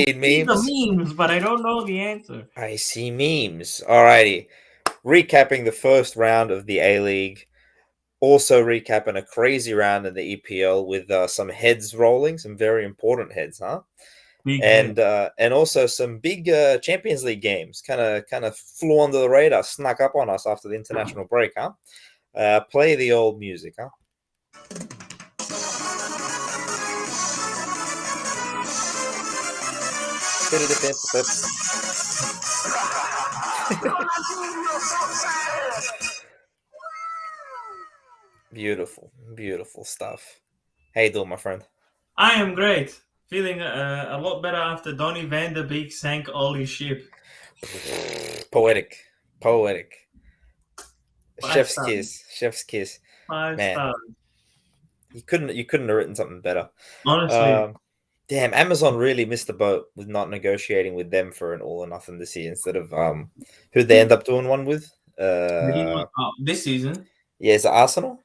seen see the memes. memes, but I don't know the answer. I see memes. Alrighty. Recapping the first round of the A-League. Also recapping a crazy round in the EPL with some heads rolling, some very important heads, huh? Big head. And also some big Champions League games. Kind of flew under the radar, snuck up on us after the international break, huh? Play the old music, huh? Beautiful, beautiful stuff. How you doing, my friend? I am great. Feeling a lot better after Donny van der Beek sank Ollie's ship. Poetic, poetic. Five Chef's stars. kiss, chef's kiss. Five Man, stars. you couldn't have written something better. Honestly. Um, Damn, Amazon really missed the boat with not negotiating with them for an all or nothing this year instead of who they end up doing one with. This season. Yeah, is it Arsenal?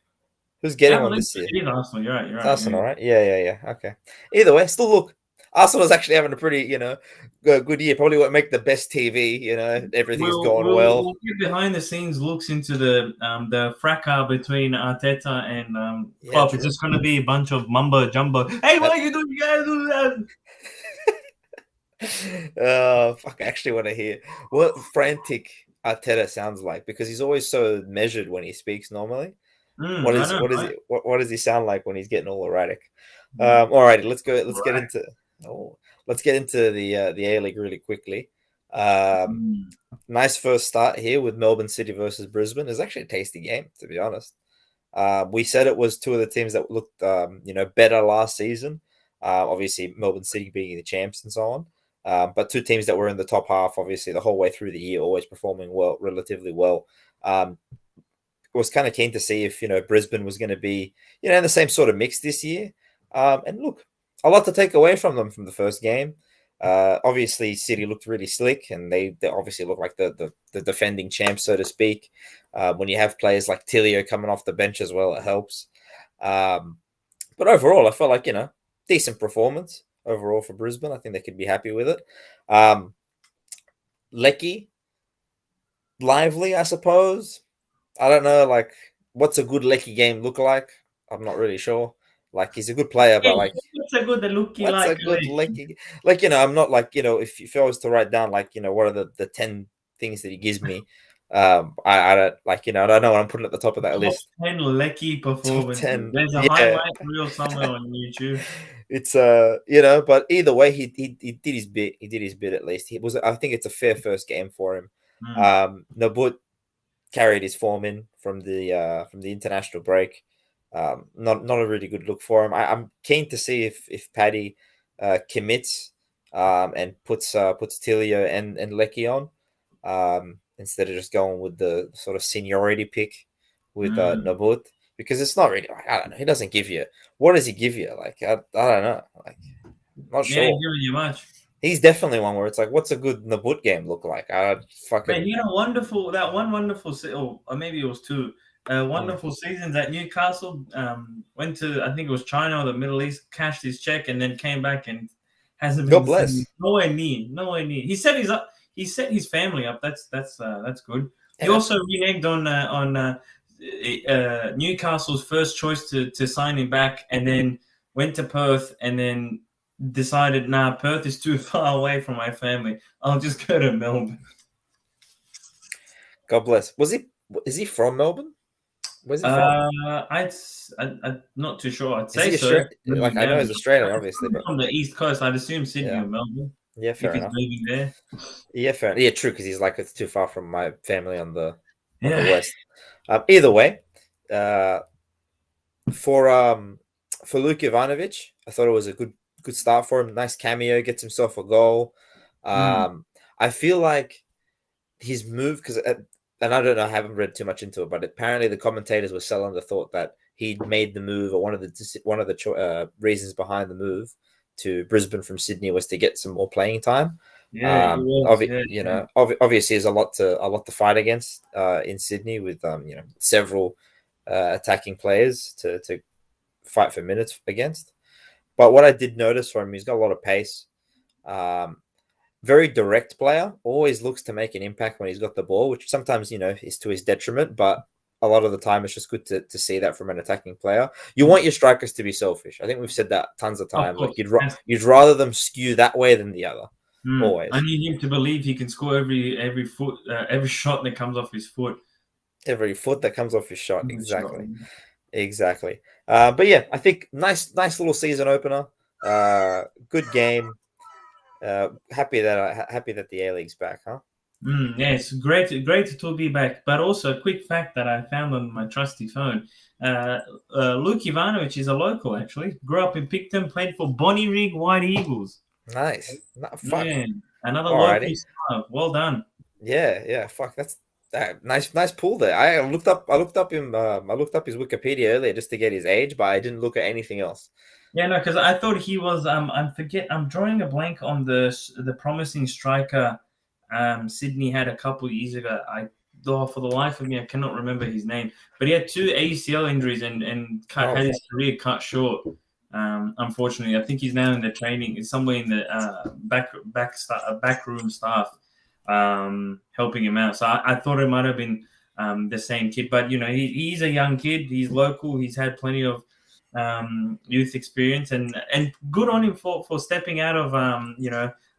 Who's Yeah, getting I one believe this year? it is Arsenal. You're right. You're It's right. Yeah. Arsenal, right? Yeah. Okay. Either way, still look. Arsenal's actually having a pretty, good year. Probably won't make the best TV. Everything's We'll, going we'll well. we'll get behind the scenes looks into the fracas between Arteta and Yeah, Klopp. It's true. just going to be a bunch of mumbo jumbo. Hey, what That, are you doing? You gotta do that. oh, fuck! I actually want to hear what frantic Arteta sounds like because he's always so measured when he speaks normally. What I is know, what is right? he what does he sound like when he's getting all erratic? Alrighty, let's go. Let's get Right. into the A League really quickly. Um, Mm. Nice first start here with Melbourne City versus Brisbane. It's actually a tasty game, to be honest. We said it was two of the teams that looked, better last season. Obviously, Melbourne City being the champs and so on. But two teams that were in the top half, obviously, the whole way through the year, always performing well, relatively well. Um, was kind of keen to see if Brisbane was going to be in the same sort of mix this year. And look, a lot to take away from them from the first game. Obviously, City looked really slick, and they obviously look like the defending champs, so to speak. When you have players like Tilio coming off the bench as well, it helps. But overall, I felt like decent performance overall for Brisbane. I think they could be happy with it. Lecky, lively, I suppose. I don't know, like, what's a good Lecky game look like? I'm not really sure. Like, he's a good player, Hey, but like, what's a good looky what's a like? good Lecky? Like, I'm not like, if I was to write down, like, what are the 10 things that he gives me? I don't like, I don't know what I'm putting at the top of that Top list. 10 Lecky Top performances. 10, There's a yeah. highlight reel somewhere on YouTube. It's but either way, he did his bit. He did his bit at least. I think it's a fair first game for him. Mm. Nabut carried his form in from the international break. Not a really good look for him. I'm keen to see if Paddy commits and puts Tilio and Lecky on instead of just going with the sort of seniority pick with Mm. Nabut because it's not really I don't know. He doesn't give you what does he give you? Like I don't know. Like not He ain't sure. giving you much. He's definitely one where it's like, what's a good Nabut game look like? I Man, fucking he had one wonderful, or maybe it was two, wonderful seasons at Newcastle. Went to, I think it was China or the Middle East, cashed his check, and then came back and hasn't God been seen. bless. Nowhere near, nowhere near. He set his up. He set his family up. That's good. He Yeah, that's also reneged on Newcastle's first choice to sign him back, and then went to Perth, and then decided, nah, Perth is too far away from my family. I'll just go to Melbourne. God bless. Is he from Melbourne? Where's he from? I'm not too sure. I'd Is say he so. Like I know he's Australian, obviously, but From the East Coast, I'd assume Sydney yeah, or Melbourne yeah, if fair he's enough. moving there. Yeah, fair. Yeah, true. Because he's like it's too far from my family on the Yeah. west. Either way, uh, for for Luke Ivanovic, I thought it was a good start for him. Nice cameo, gets himself a goal. Mm. I feel like his move because and I don't know, I haven't read too much into it, but apparently the commentators were selling the thought that he'd made the move or one of the reasons behind the move to Brisbane from Sydney was to get some more playing time. Yeah, he was. Yeah, Obviously, there's a lot to fight against in Sydney with several attacking players to fight for minutes against. But what I did notice from him, he's got a lot of pace. Um, very direct player, always looks to make an impact when he's got the ball, which sometimes, is to his detriment, but a lot of the time it's just good to see that from an attacking player. You want your strikers to be selfish. I think we've said that tons of Of times. Like course. you'd rather them skew that way than the other. I Always. need him to believe he can score every foot, every shot that comes off his foot. Every foot that comes off his shot. Every shot. Exactly. Exactly. But yeah, I think nice little season opener. Good game. Happy that the A League's back, huh? Yes, great to be back. But also, a quick fact that I found on my trusty phone: Luke Ivanovic is a local. Actually, grew up in Picton, played for Bonnyrigg White Eagles. Nice. Fuck. Yeah, another local Alrighty. star. Well done. Yeah. Fuck. That's nice pull there. I looked up his Wikipedia earlier just to get his age, but I didn't look at anything else. Yeah, no, because I thought he was. I'm drawing a blank on the promising striker. Sydney had a couple of years ago. Though for the life of me, I cannot remember his name. But he had 2 ACL injuries and had his career cut short. Unfortunately, I think he's now in the training. It's somewhere in the backroom staff, helping him out. So I thought it might have been the same kid. But he's a young kid. He's local. He's had plenty of youth experience, and good on him for stepping out of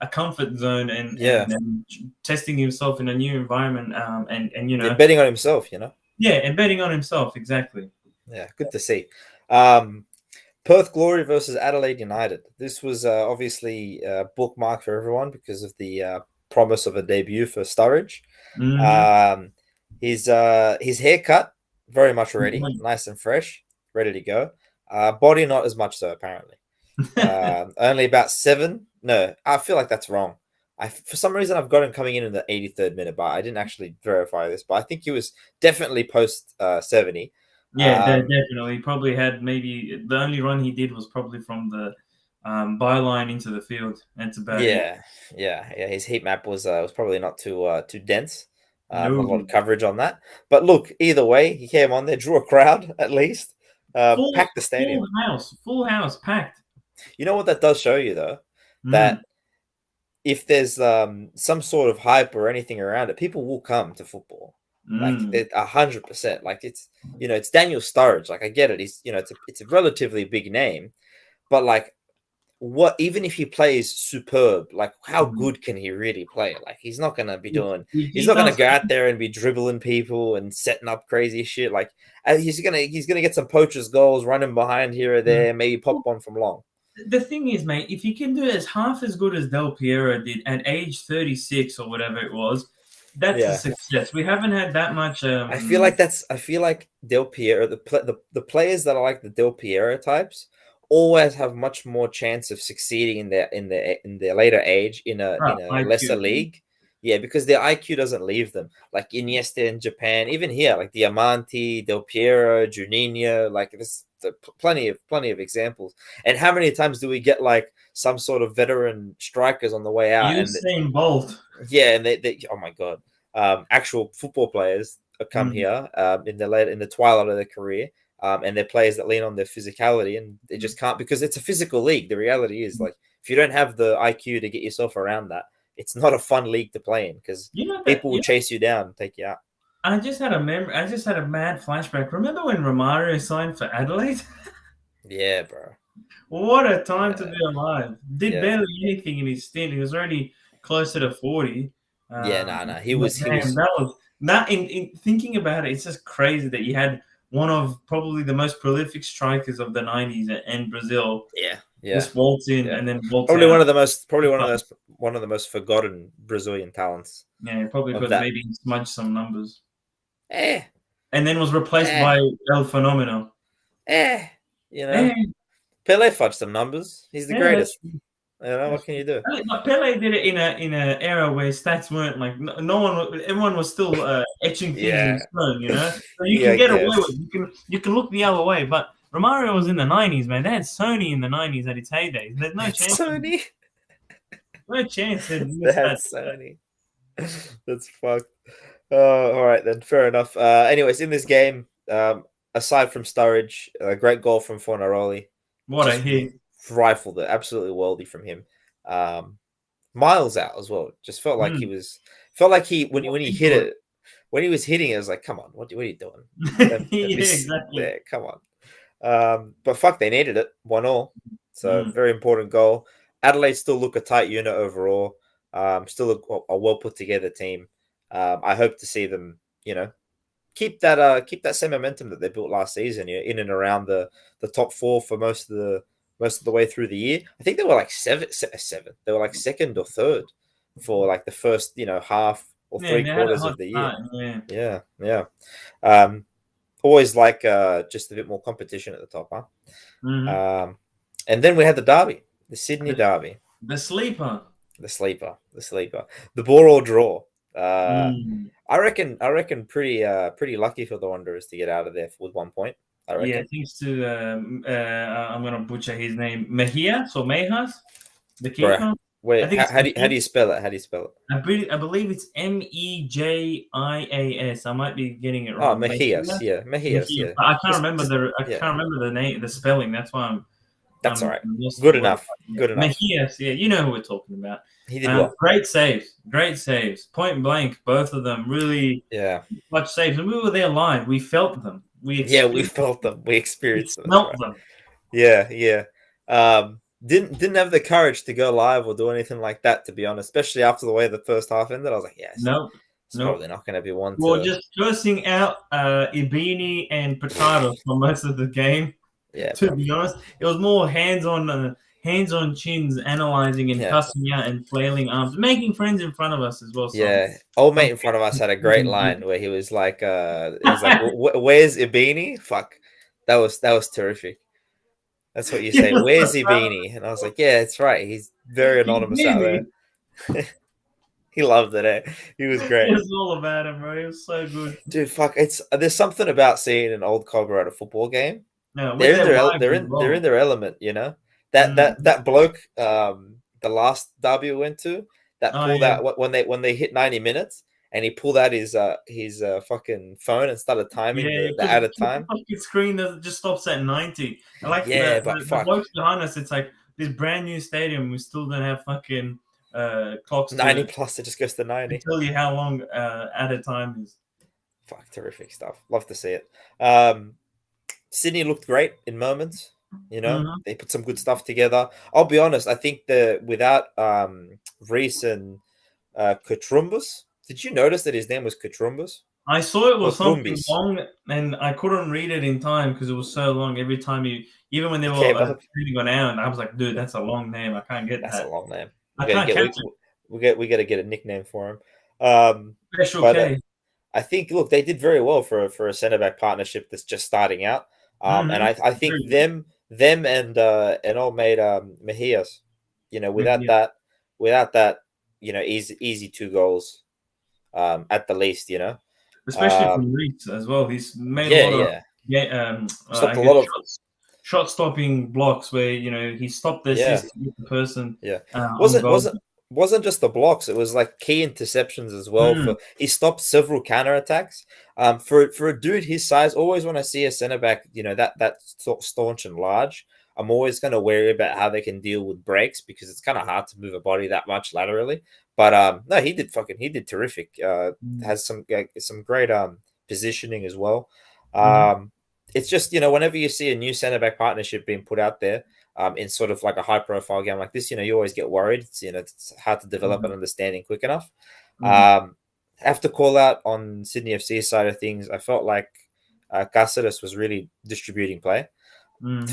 a comfort zone and testing himself in a new environment, and betting on himself, and betting on himself. Exactly. Yeah, good to see. Perth Glory versus Adelaide United. This was obviously bookmarked for everyone because of the promise of a debut for Sturridge. His haircut very much ready, nice and fresh, ready to go. Body not as much so, apparently. Only about 7. No, I feel like that's wrong. For some reason I've got him coming in the 83rd minute, but I didn't actually verify this. But I think he was definitely post 70. Yeah, definitely. Probably had maybe the only run he did was probably from the byline into the field. That's about it. Yeah. His heat map was probably not too dense. No. Not a lot of coverage on that. But look, either way, he came on there, drew a crowd at least, packed the stadium. Full house, packed. You know what that does show you though, that if there's some sort of hype or anything around it, people will come to football. Like 100%. Like it's Daniel Sturridge. Like I get it. He's it's a relatively big name, but like even if he plays superb, like how good can he really play? Like he's not gonna be doing. He's not gonna go out there and be dribbling people and setting up crazy shit. Like he's gonna get some poachers goals, running behind here or there, maybe pop one from long. The thing is, mate, if you can do it as half as good as Del Piero did at age 36 or whatever it was, that's a success. We haven't had that much. I feel like Del Piero, the players that are like the Del Piero types always have much more chance of succeeding in their later age in a lesser league. Yeah, because their IQ doesn't leave them. Like Iniesta in Japan, even here, like Diamanti, Del Piero, Juninho, like there's plenty of examples. And how many times do we get like some sort of veteran strikers on the way out? Usain Bolt. Yeah, and they oh my god, actual football players come here in the twilight of their career. And they're players that lean on their physicality, and they just can't because it's a physical league. The reality is, like, if you don't have the IQ to get yourself around that, it's not a fun league to play in because people will chase you down and take you out. I just had a mad flashback. Remember when Romario signed for Adelaide? Yeah, bro. What a time to be alive. Did barely anything in his stint. He was already closer to 40. No. He was. In thinking about it, it's just crazy that you had one of probably the most prolific strikers of the 90s in Brazil. Yeah. Just waltz in and then waltz probably out. one of the most forgotten Brazilian talents. Yeah, probably because maybe he smudged some numbers. And then was replaced by El Fenomeno. Pele fudged some numbers. He's the greatest. What can you do? But Pele did it in an era where stats weren't like everyone was still etching things in stone, So you can get away with it. You can look the other way, but Romario was in the 90s, man. They had Sony in the 90s at its heyday. There's no chance. Sony? No chance. They had Sony. That's fucked. All right, then. Fair enough. Anyways, in this game, aside from Sturridge, a great goal from Fornaroli. What a hit. Rifled it. Absolutely worldy from him. miles out as well. Just felt like Mm. when he hit Into it, when he was hitting it, I was like, come on, what are you doing? it. Don't be Yeah, exactly. there. Come on. But fuck, they needed it. 1-1. So Mm. very important goal. Adelaide still look a tight unit overall. Still a well put together team. I hope to see them, keep that same momentum that they built last season, in and around the top four for most of the way through the year. I think they were like seven. They were like second or third for like the first, half or Yeah, three they had a quarters hot of the year. start. Yeah. Yeah, yeah. Um, Always like just a bit more competition at the top, huh? Mm-hmm. And then we had the derby, the Sydney The, derby, the sleeper. the sleeper, the ball or draw. Mm. I reckon pretty lucky for the Wanderers to get out of there with 1 point. I Yeah, reckon. thanks to I'm gonna butcher his name, Mejias or Mejas, the Bruh. keeper. I Wait, think how, it's how do you, how do Mejias. you spell it? How do you spell it? I believe it's Mejias. I might be getting it Oh, wrong. Mejias. Mejias. Yeah, Mejias. Mejias. Yeah. But I can't remember Just the I yeah. can't remember the name, the spelling. That's why That's all right. I'm lost Good for words. enough. Yeah. Good enough. Mejias. Yeah, you know who we're talking about. He did well. Great saves. Great saves. Point blank, both of them really Yeah. clutch saves. And we were there live. We felt them. We Yeah, we experienced. felt them. We We experienced them. That's smelt right. them. Yeah, yeah. Didn't have the courage to go live or do anything like that, to be honest. Especially after the way the first half ended, I was like, yes, Nope. it's Nope. probably not going to be one We were to. just cursing out Ibini and Picard for most of the game. Yeah, To bro. be honest, it was more hands on chins, analyzing and Yeah, cussing out and flailing arms, making friends in front of us as well. yeah. Old mate Some in front of us had a great line where he was like, "Where's Ibini?" Fuck, that was terrific. That's what you Yes, say. Where's Ibini? And I was like, yeah, it's right. He's very anonymous out Ibini. there. He loved it. He was great. It was all about him, bro. It was so good. Dude, fuck! There's something about seeing an old Cobra at a football game. No, with They're in their their wives they're as in they're in well. their element, That Mm. that bloke, the last derby we went to, that Oh pulled yeah, out when they hit 90 minutes, and he pulled out his fucking phone and started timing yeah. the Because added the time. fucking screen just stops at 90. And like Yeah, but the fuck, blokes behind us, it's like this brand new stadium. We still don't have fucking clocks 90 to plus, it just goes to 90. tell you how long added time is. Fuck, terrific stuff. Love to see it. Um, Sydney looked great in moments. Hmm. They put some good stuff together. I'll be honest. I think the without Reese and Kutrumbus. Did you notice that his name was Kutrumbus I saw it or was something Trumbis? long, and I couldn't read it in time because it was so long. Every time even when they He were gave up. reading on air, and I was like, dude, that's a long name. I can't get That's a that. long name. We I gotta can't get catch it. we got to get a nickname for him. Um, Special but K. I think look, they did very well for a centre back partnership that's just starting out. And Mm-hmm. I think Very them and old mate Mejias, good. without that, easy 2 goals at the least. Especially Um, from Reese as well. He's made a yeah, lot of yeah, I stopped a guess lot of shot stopping blocks where he stopped the yeah. assist to get the person Yeah, on wasn't goal. wasn't wasn't just the blocks. It was like key interceptions as well. Mm, For he stopped several counter attacks. For a dude his size, always when I see a center back, that staunch and large, I'm always going to worry about how they can deal with breaks because it's kind of hard to move a body that much laterally. But no, he did terrific. mm, Has some great positioning as well. mhm, Um, it's just whenever you see a new center back partnership being put out there in sort of like a high profile game like this, you always get worried. It's hard to develop an mhm, understanding quick enough. mhm, Have to call out on Sydney FC side of things. I felt like Cáceres was really distributing play. mhm,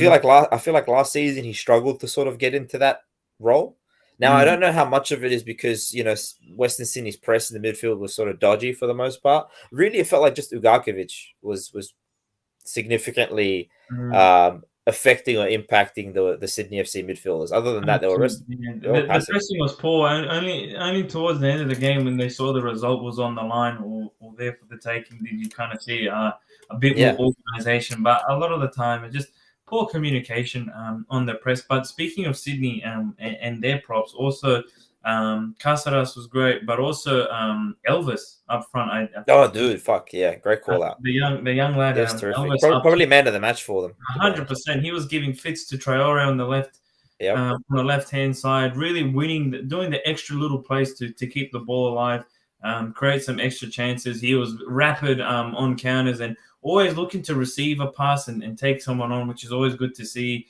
I feel like last season he struggled to sort of get into that role. Now I mm. don't know how much of it is because Western Sydney's press in the midfield was sort of dodgy for the most part. Really, it felt like just Ugarkovic was significantly Mm. affecting or impacting the Sydney FC midfielders. Other than that, Yeah. they were The passive. pressing was poor. Only towards the end of the game, when they saw the result was on the line or there for the taking, did you kind of see a bit more Yeah. organisation. But a lot of the time, it's just poor communication on the press. But speaking of Sydney and their props, also Caceres was great, but also Elvis up front. Oh, dude, fuck yeah, great call out. The young lad He was terrific. Elvis up Probably man of the match for them, to be honest. 100%. He was giving fits to Traore on the left. Yep. On the left hand side, really winning, doing the extra little plays to keep the ball alive, create some extra chances. He was rapid on counters and always looking to receive a pass and take someone on, which is always good to see.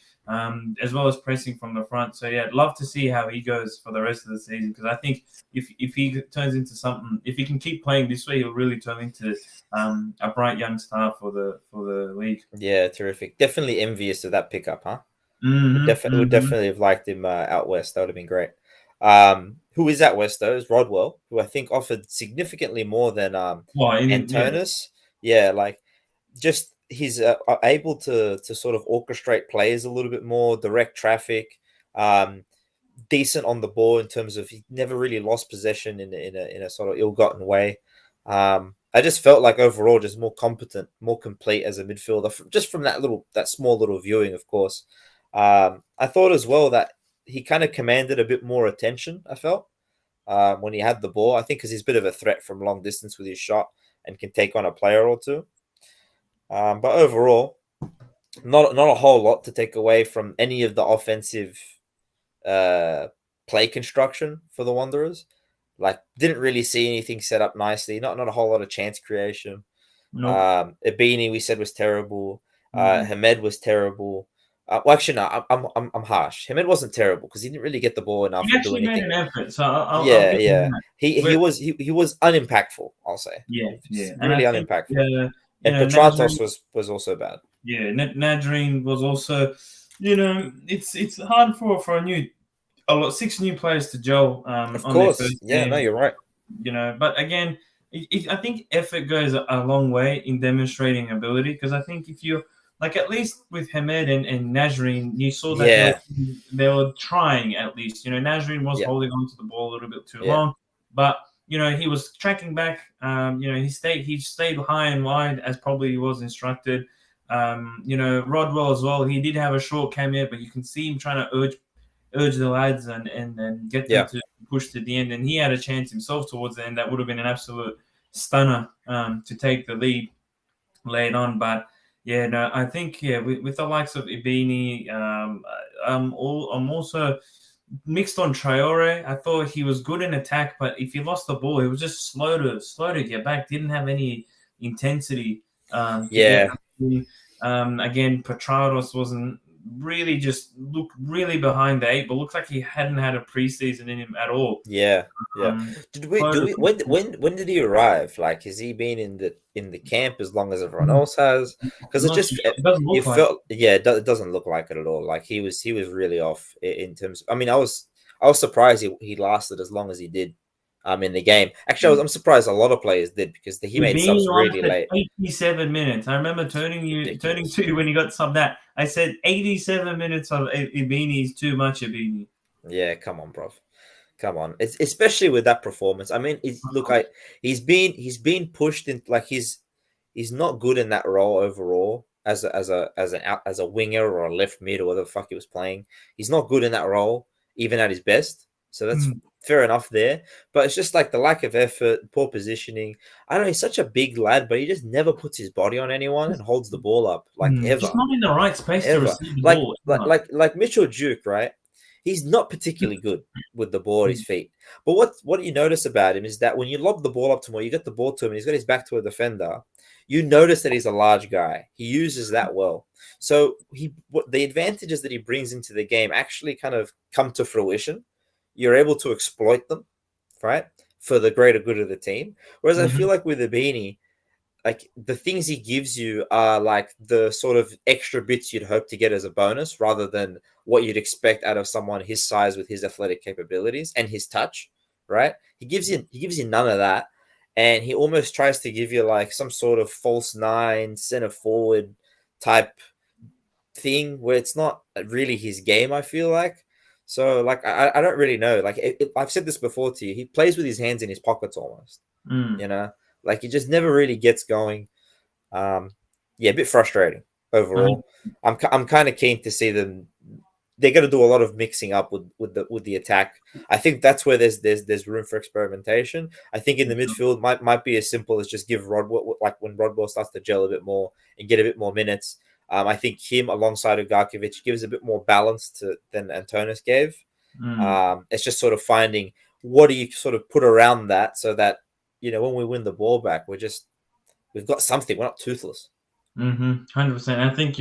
As well as pressing from the front. So yeah, I'd love to see how he goes for the rest of the season, because I think if he turns into something, if he can keep playing this way, he'll really turn into a bright young star for the league. Yeah, terrific. Definitely envious of that pickup, huh? Would Mm-hmm. definitely have liked him out west. That would have been great. Who is out west though? Is Rodwell, who I think offered significantly more than Well, yeah, Antonis. Yeah, like just he's able to sort of orchestrate plays a little bit more, direct traffic, decent on the ball in terms of he never really lost possession in a sort of ill-gotten way. I just felt like overall just more competent, more complete as a midfielder, just from that small little viewing, of course. I thought as well that he kind of commanded a bit more attention. I felt when he had the ball. I think because he's a bit of a threat from long distance with his shot and can take on a player or two. But overall, not a whole lot to take away from any of the offensive uh, play construction for the Wanderers. Like, didn't really see anything set up nicely. Not a whole lot of chance creation. nope. Ibini we said was terrible. Mm. Hamed was terrible. Well, actually, no, I'm harsh. Hamed wasn't terrible because he didn't really get the ball enough He or do actually made anything. an effort, so I'll Yeah, give him yeah. that. He But was he was unimpactful. I'll say, yeah, yeah, and I really think unimpactful. And Nazarene, Petratos was also bad. yeah, Nazarene was also, it's hard for a lot 6 new players to gel Of on their course, first yeah. No, game. you're right. But again, I think effort goes a long way in demonstrating ability, because I think if you like, at least with Hamed and Nazarene, you saw that Yeah, they were trying at least. Nazarene was yeah, holding on to the ball a little bit too yeah, long, but he was tracking back. He stayed high and wide as probably he was instructed. Rodwell as well. He did have a short cameo, but you can see him trying to urge the lads and get them yeah, to push to the end. And he had a chance himself towards the end. That would have been an absolute stunner to take the lead late on. But yeah, no, I think with the likes of Ibini, I'm also mixed on Traore. I thought he was good in attack, but if he lost the ball, he was just slow to get back. Didn't have any intensity to get yeah, back in. Again, Petrados wasn't really, just looked really behind the eight, but looks like he hadn't had a preseason in him at all. yeah, yeah. Did we Slow do to we when did he arrive? Like, has he been in the camp as long as everyone else has? Because Not too sure. It doesn't it look like. felt, yeah, it doesn't look like it at all. Like he was really off in terms. I mean, I was surprised he lasted as long as he did. In the game. Actually, I'm surprised a lot of players did because he made Ibini subs really lasted late. 87 minutes. I remember turning Ridiculous. to you when he got subbed out. I said 87 minutes of Ibini is too much, Ibini. Yeah, come on, bro. Come on, it's especially with that performance. I mean, he's been pushed in, like he's not good in that role overall as a winger or a left mid or whatever the fuck he was playing. He's not good in that role even at his best. So that's Mm, fair enough there. But it's just like the lack of effort, poor positioning. I don't know. He's such a big lad, but he just never puts his body on anyone and holds the ball up like just ever. not in the right space to Ever. receive the Like ball. like like like Mitchell Duke, right? He's not particularly good with the ball at his feet. But what you notice about him is that when you lob the ball up to him or you get the ball to him and he's got his back to a defender, you notice that he's a large guy. He uses that well. So the advantages that he brings into the game actually kind of come to fruition. You're able to exploit them, right? For the greater good of the team. Whereas I feel Mm-hmm. like with Abini, like the things he gives you are like the sort of extra bits you'd hope to get as a bonus rather than what you'd expect out of someone his size with his athletic capabilities and his touch, right? He gives you none of that, and he almost tries to give you like some sort of false nine center forward type thing where it's not really his game, I feel like. So like I don't really know, like I've said this before to you, he plays with his hands in his pockets almost, Mm. you know, like he just never really gets going. um, yeah, a bit frustrating overall. I'm kind of keen to see them. They're going to do a lot of mixing up with the attack. I think that's where there's room for experimentation. I think in the midfield might be as simple as just give Rodwell, like when Rodwell starts to gel a bit more and get a bit more minutes. I think him alongside Ugarkovic gives a bit more balance than Antonis gave. Mm. It's just sort of finding what do you sort of put around that so that, when we win the ball back, we've got something. We're not toothless. 100%. I think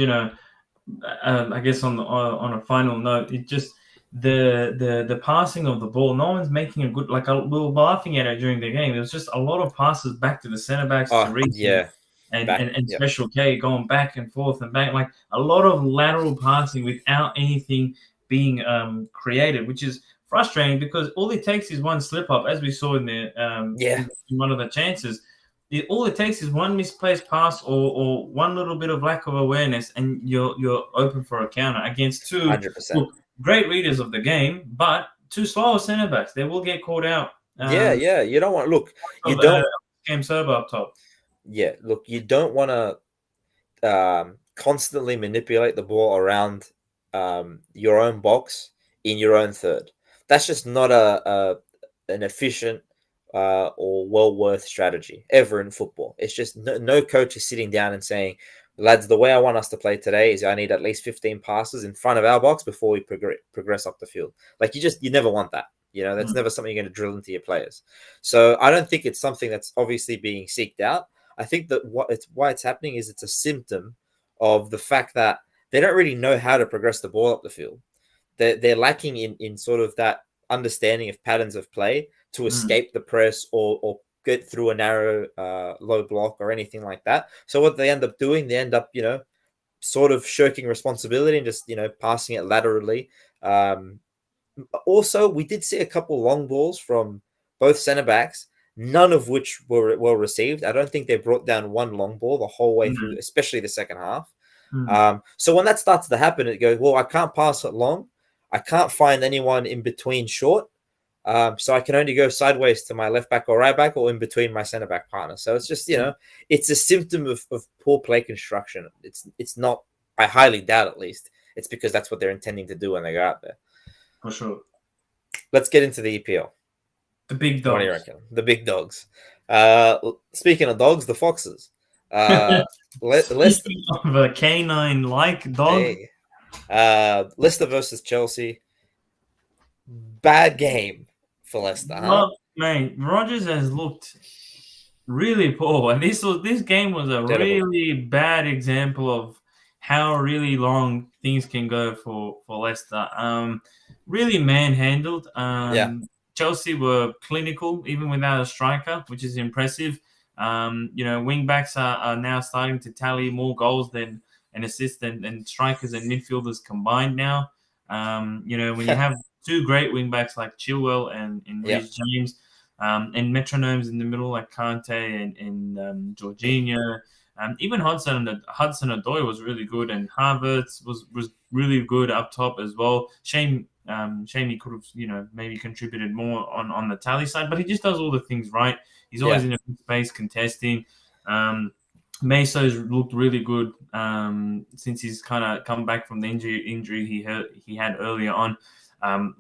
I guess on a final note, it just the passing of the ball. No one's making a good we were laughing at it during the game. There was just a lot of passes back to the center backs to Oh, Reece yeah. and Yep. Special K going back and forth and back, like a lot of lateral passing without anything being created, which is frustrating because all it takes is one slip up, as we saw in the Yeah. in one of the chances. All it takes is one misplaced pass or one little bit of lack of awareness, and you're open for a counter against two 100%. look, great readers of the game, but two slower centre backs. They will get caught out. Yeah, yeah. You don't want look. You Of don't. Cam Serba up top. Yeah, look. You don't want to constantly manipulate the ball around your own box in your own third. That's just not an efficient or well worth strategy ever in football. It's just no coach is sitting down and saying, lads, the way I want us to play today is I need at least 15 passes in front of our box before we progress up the field. Like you never want that. That's never something you're going to drill into your players. So I don't think it's something that's obviously being seeked out. I think that why it's happening is it's a symptom of the fact that they don't really know how to progress the ball up the field. They're lacking in sort of that understanding of patterns of play to escape the press or get through a narrow low block or anything like that. So what they end up doing, they end up sort of shirking responsibility and just passing it laterally. Also, we did see a couple long balls from both centre backs, none of which were well received. I don't think they brought down one long ball the whole way through, especially the second half. So when that starts to happen, it goes, well, I can't pass it long. I can't find anyone in between short. So I can only go sideways to my left back or right back or in between my centre back partner. So it's just, it's a symptom of poor play construction. It's not, I highly doubt at least, it's because that's what they're intending to do when they go out there. For sure. Let's get into the EPL. The big dogs. What do you reckon? The big dogs. Speaking of dogs, the Foxes. Speaking of a canine-like dog. Hey, Leicester versus Chelsea. Bad game for Leicester, huh? Mate, Rodgers has looked really poor, and this game was a Terrible. really bad example of how really long things can go for Leicester. Really manhandled. Yeah. Chelsea were clinical even without a striker, which is impressive. Wing backs are now starting to tally more goals than an assist and strikers and midfielders combined now. When you have two great wing backs like Chilwell and Reece James, and metronomes in the middle like Kante and Jorginho. Even Hudson-Odoi was really good, and Havertz was really good up top as well. Shame he could have maybe contributed more on the tally side, but he just does all the things right. He's always in a good space contesting. Meso's looked really good since he's kind of come back from the injury he had earlier on.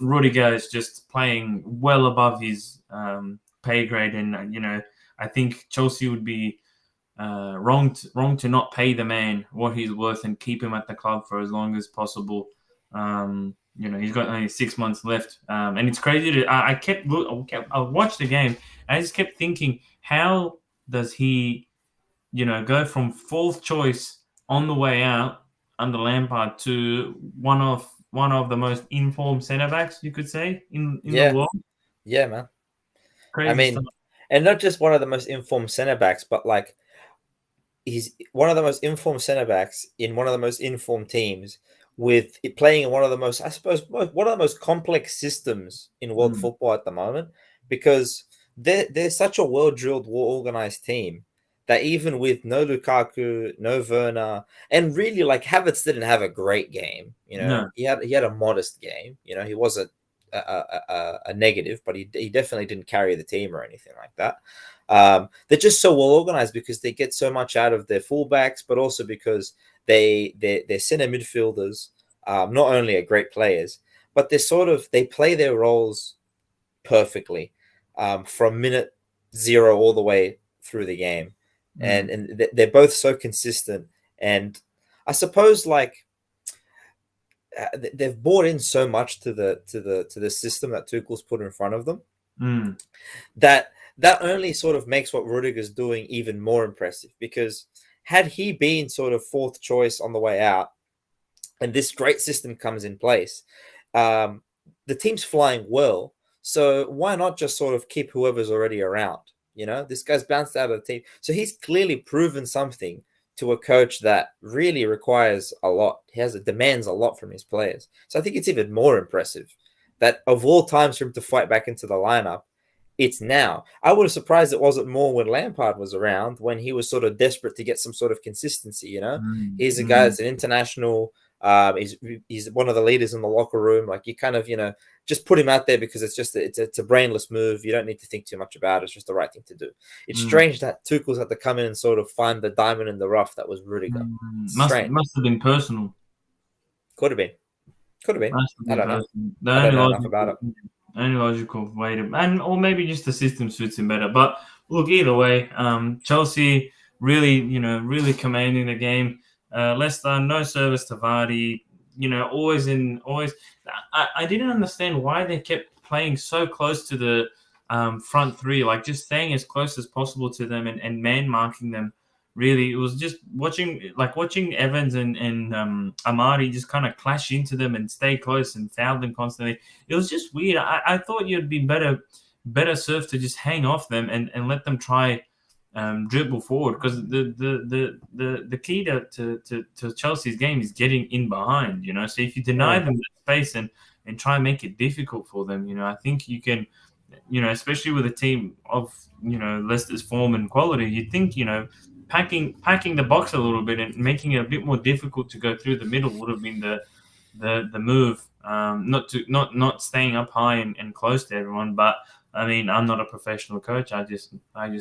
Rudiger is just playing well above his pay grade, and I think Chelsea would be wrong to not pay the man what he's worth and keep him at the club for as long as possible. He's got only 6 months left, and it's crazy. I watched the game, and I just kept thinking, how does he, go from fourth choice on the way out under Lampard to one of the most informed centre backs, you could say, in the world? Yeah, man. Crazy stuff. And not just one of the most informed centre backs, but like he's one of the most informed centre backs in one of the most informed teams, with it playing in one of the most, I suppose, one of the most complex systems in world football at the moment, because they're such a well-drilled, well-organized team that even with no Lukaku, no Werner, and really like Havertz didn't have a great game. No. He had a modest game. He wasn't a negative, but he definitely didn't carry the team or anything like that. They're just so well organized because they get so much out of their fullbacks, but also because their center midfielders not only are great players, but they play their roles perfectly from minute 0 all the way through the game. And they're both so consistent. And I suppose like they've bought in so much to the system that Tuchel's put in front of them that only sort of makes what Rudiger's doing even more impressive. Because had he been sort of fourth choice on the way out, and this great system comes in place, the team's flying well. So why not just sort of keep whoever's already around? You know, this guy's bounced out of the team, so he's clearly proven something to a coach that really requires a lot. Demands a lot from his players. So I think it's even more impressive that of all times for him to fight back into the lineup, it's now. I would have surprised it wasn't more when Lampard was around, when he was sort of desperate to get some sort of consistency. You know, he's a guy that's an international. He's one of the leaders in the locker room. Like, you kind of, just put him out there because it's a brainless move. You don't need to think too much about it. It's just the right thing to do. It's strange that Tuchel's had to come in and sort of find the diamond in the rough that was Rudiger. Must have been personal. Could have been. I don't know. I don't know enough about it. Only logical way to, or maybe just the system suits him better. But look, either way, Chelsea really commanding the game. Leicester, no service to Vardy. Always. I didn't understand why they kept playing so close to the front three, like just staying as close as possible to them and man marking them. Really, it was just watching Evans and Amari just kind of clash into them and stay close and foul them constantly. It was just weird. I thought you'd be better served to just hang off them and let them try dribble forward, because the key to Chelsea's game is getting in behind. So if you deny them that space and try and make it difficult for them, I think you can. Especially with a team of Leicester's form and quality, you'd think packing the box a little bit and making it a bit more difficult to go through the middle would have been the move. Not staying up high and close to everyone. But I mean, I'm not a professional coach. I just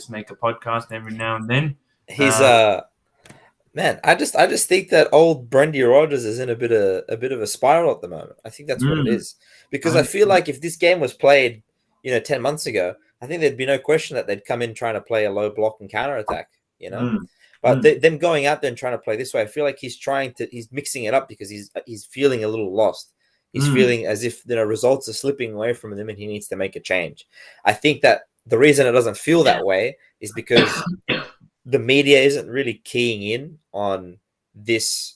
make a podcast every now and then. He's man. I just think that old Brendan Rodgers is in a bit of a spiral at the moment. I think that's what it is, because I feel like if this game was played 10 months ago, I think there'd be no question that they'd come in trying to play a low block and counter attack. But them going out there and trying to play this way, I feel like he's mixing it up because he's feeling a little lost. He's feeling as if results are slipping away from him and he needs to make a change. I think that the reason it doesn't feel that way is because the media isn't really keying in on this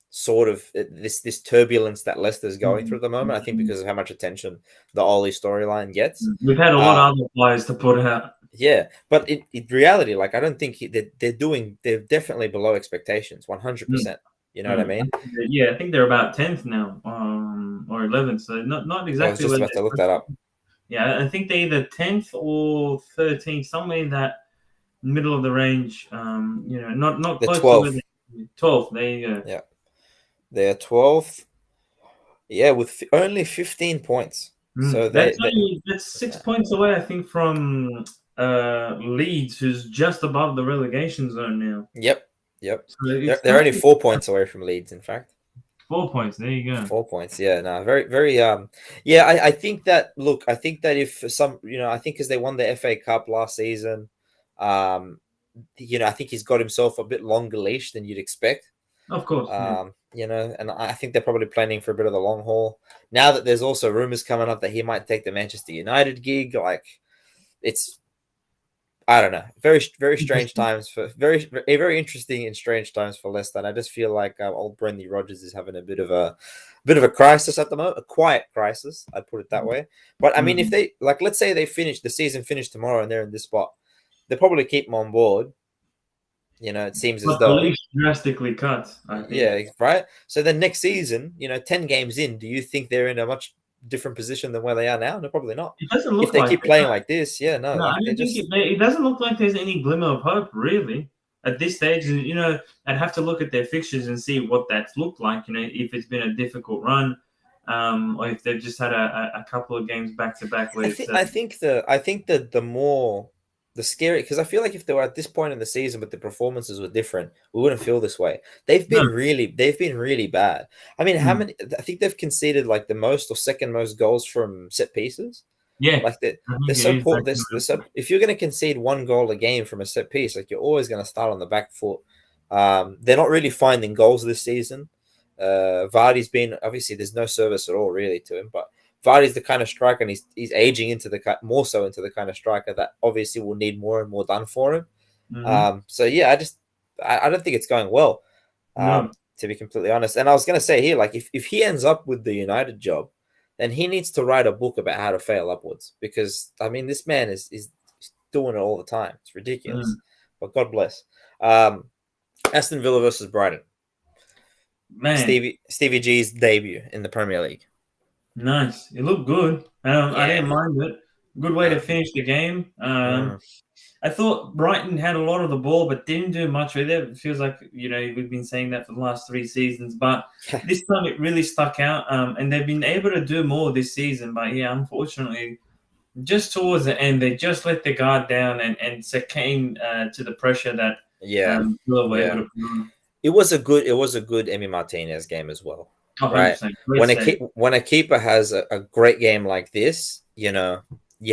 sort of this turbulence that Leicester's going through at the moment. I think because of how much attention the Ole storyline gets. We've had a lot of other players to put out. Yeah, but in reality, like, I don't think they're definitely below expectations, 100%. You know what I mean? Yeah, I think they're about 10th now, or 11th. So not exactly. I was just about to look that up. Yeah, I think they're either 10th or 13th, somewhere in that middle of the range. Not close to 12th. 12th. There you go. Yeah, they're 12th. Yeah, with only 15 points. So that's 6 points away, I think, from Leeds, who's just above the relegation zone now. Yep. So they're only 4 points away from Leeds, in fact. 4 points. There you go. 4 points. Yeah. No. Very. Very. Yeah. I think that. Look. I think that if some. I think because they won the FA Cup last season. I think he's got himself a bit longer leash than you'd expect. Of course. And I think they're probably planning for a bit of the long haul. Now that there's also rumors coming up that he might take the Manchester United gig, like, it's, I don't know, very, very strange times very interesting and strange times for Leicester. And I just feel like old Brendan Rodgers is having a bit of a crisis at the moment, a quiet crisis, I'd put it that way. But I mean, if they, like, let's say the season finished tomorrow and they're in this spot, they'll probably keep him on board. It seems as though drastically cut. Yeah, right. So then next season, 10 games in, do you think they're in a much different position than where they are now? No, probably not. It doesn't look if they keep playing like this. Yeah, no. I don't think it doesn't look like there's any glimmer of hope, really, at this stage. And I'd have to look at their fixtures and see what that's looked like. If it's been a difficult run, or if they've just had a couple of games back to back. I think that the more. The scary, because I feel like if they were at this point in the season but the performances were different, we wouldn't feel this way. They've been really bad. I mean, how many? I think they've conceded like the most or second most goals from set pieces. Yeah, like they're so poor. If you're going to concede one goal a game from a set piece, like, you're always going to start on the back foot. They're not really finding goals this season. Vardy's been obviously there's no service at all really to him, but Vardy's the kind of striker, and he's aging into the more so into the kind of striker that obviously will need more and more done for him. Mm-hmm. So yeah, I don't think it's going well, No. to be completely honest. And I was gonna say here, like if he ends up with the United job, then he needs to write a book about how to fail upwards, because I mean this man is doing it all the time. It's ridiculous. Mm. But God bless. Um, Aston Villa versus Brighton. Man, Stevie G's debut in the Premier League. nice. It looked good. I Yeah. didn't mind it. Good way to finish the game. Mm. I thought Brighton had a lot of the ball, but didn't do much with it. It feels like, we've been saying that for the last 3 seasons, but this time it really stuck out. And they've been able to do more this season. But yeah, unfortunately, just towards the end, they just let the guard down and succumbed to the pressure that Yeah. Villa were able Yeah. to put on. It was a good Emi Martinez game as well, Oh, right? 100%. Great save. When a keeper has a great game like this, you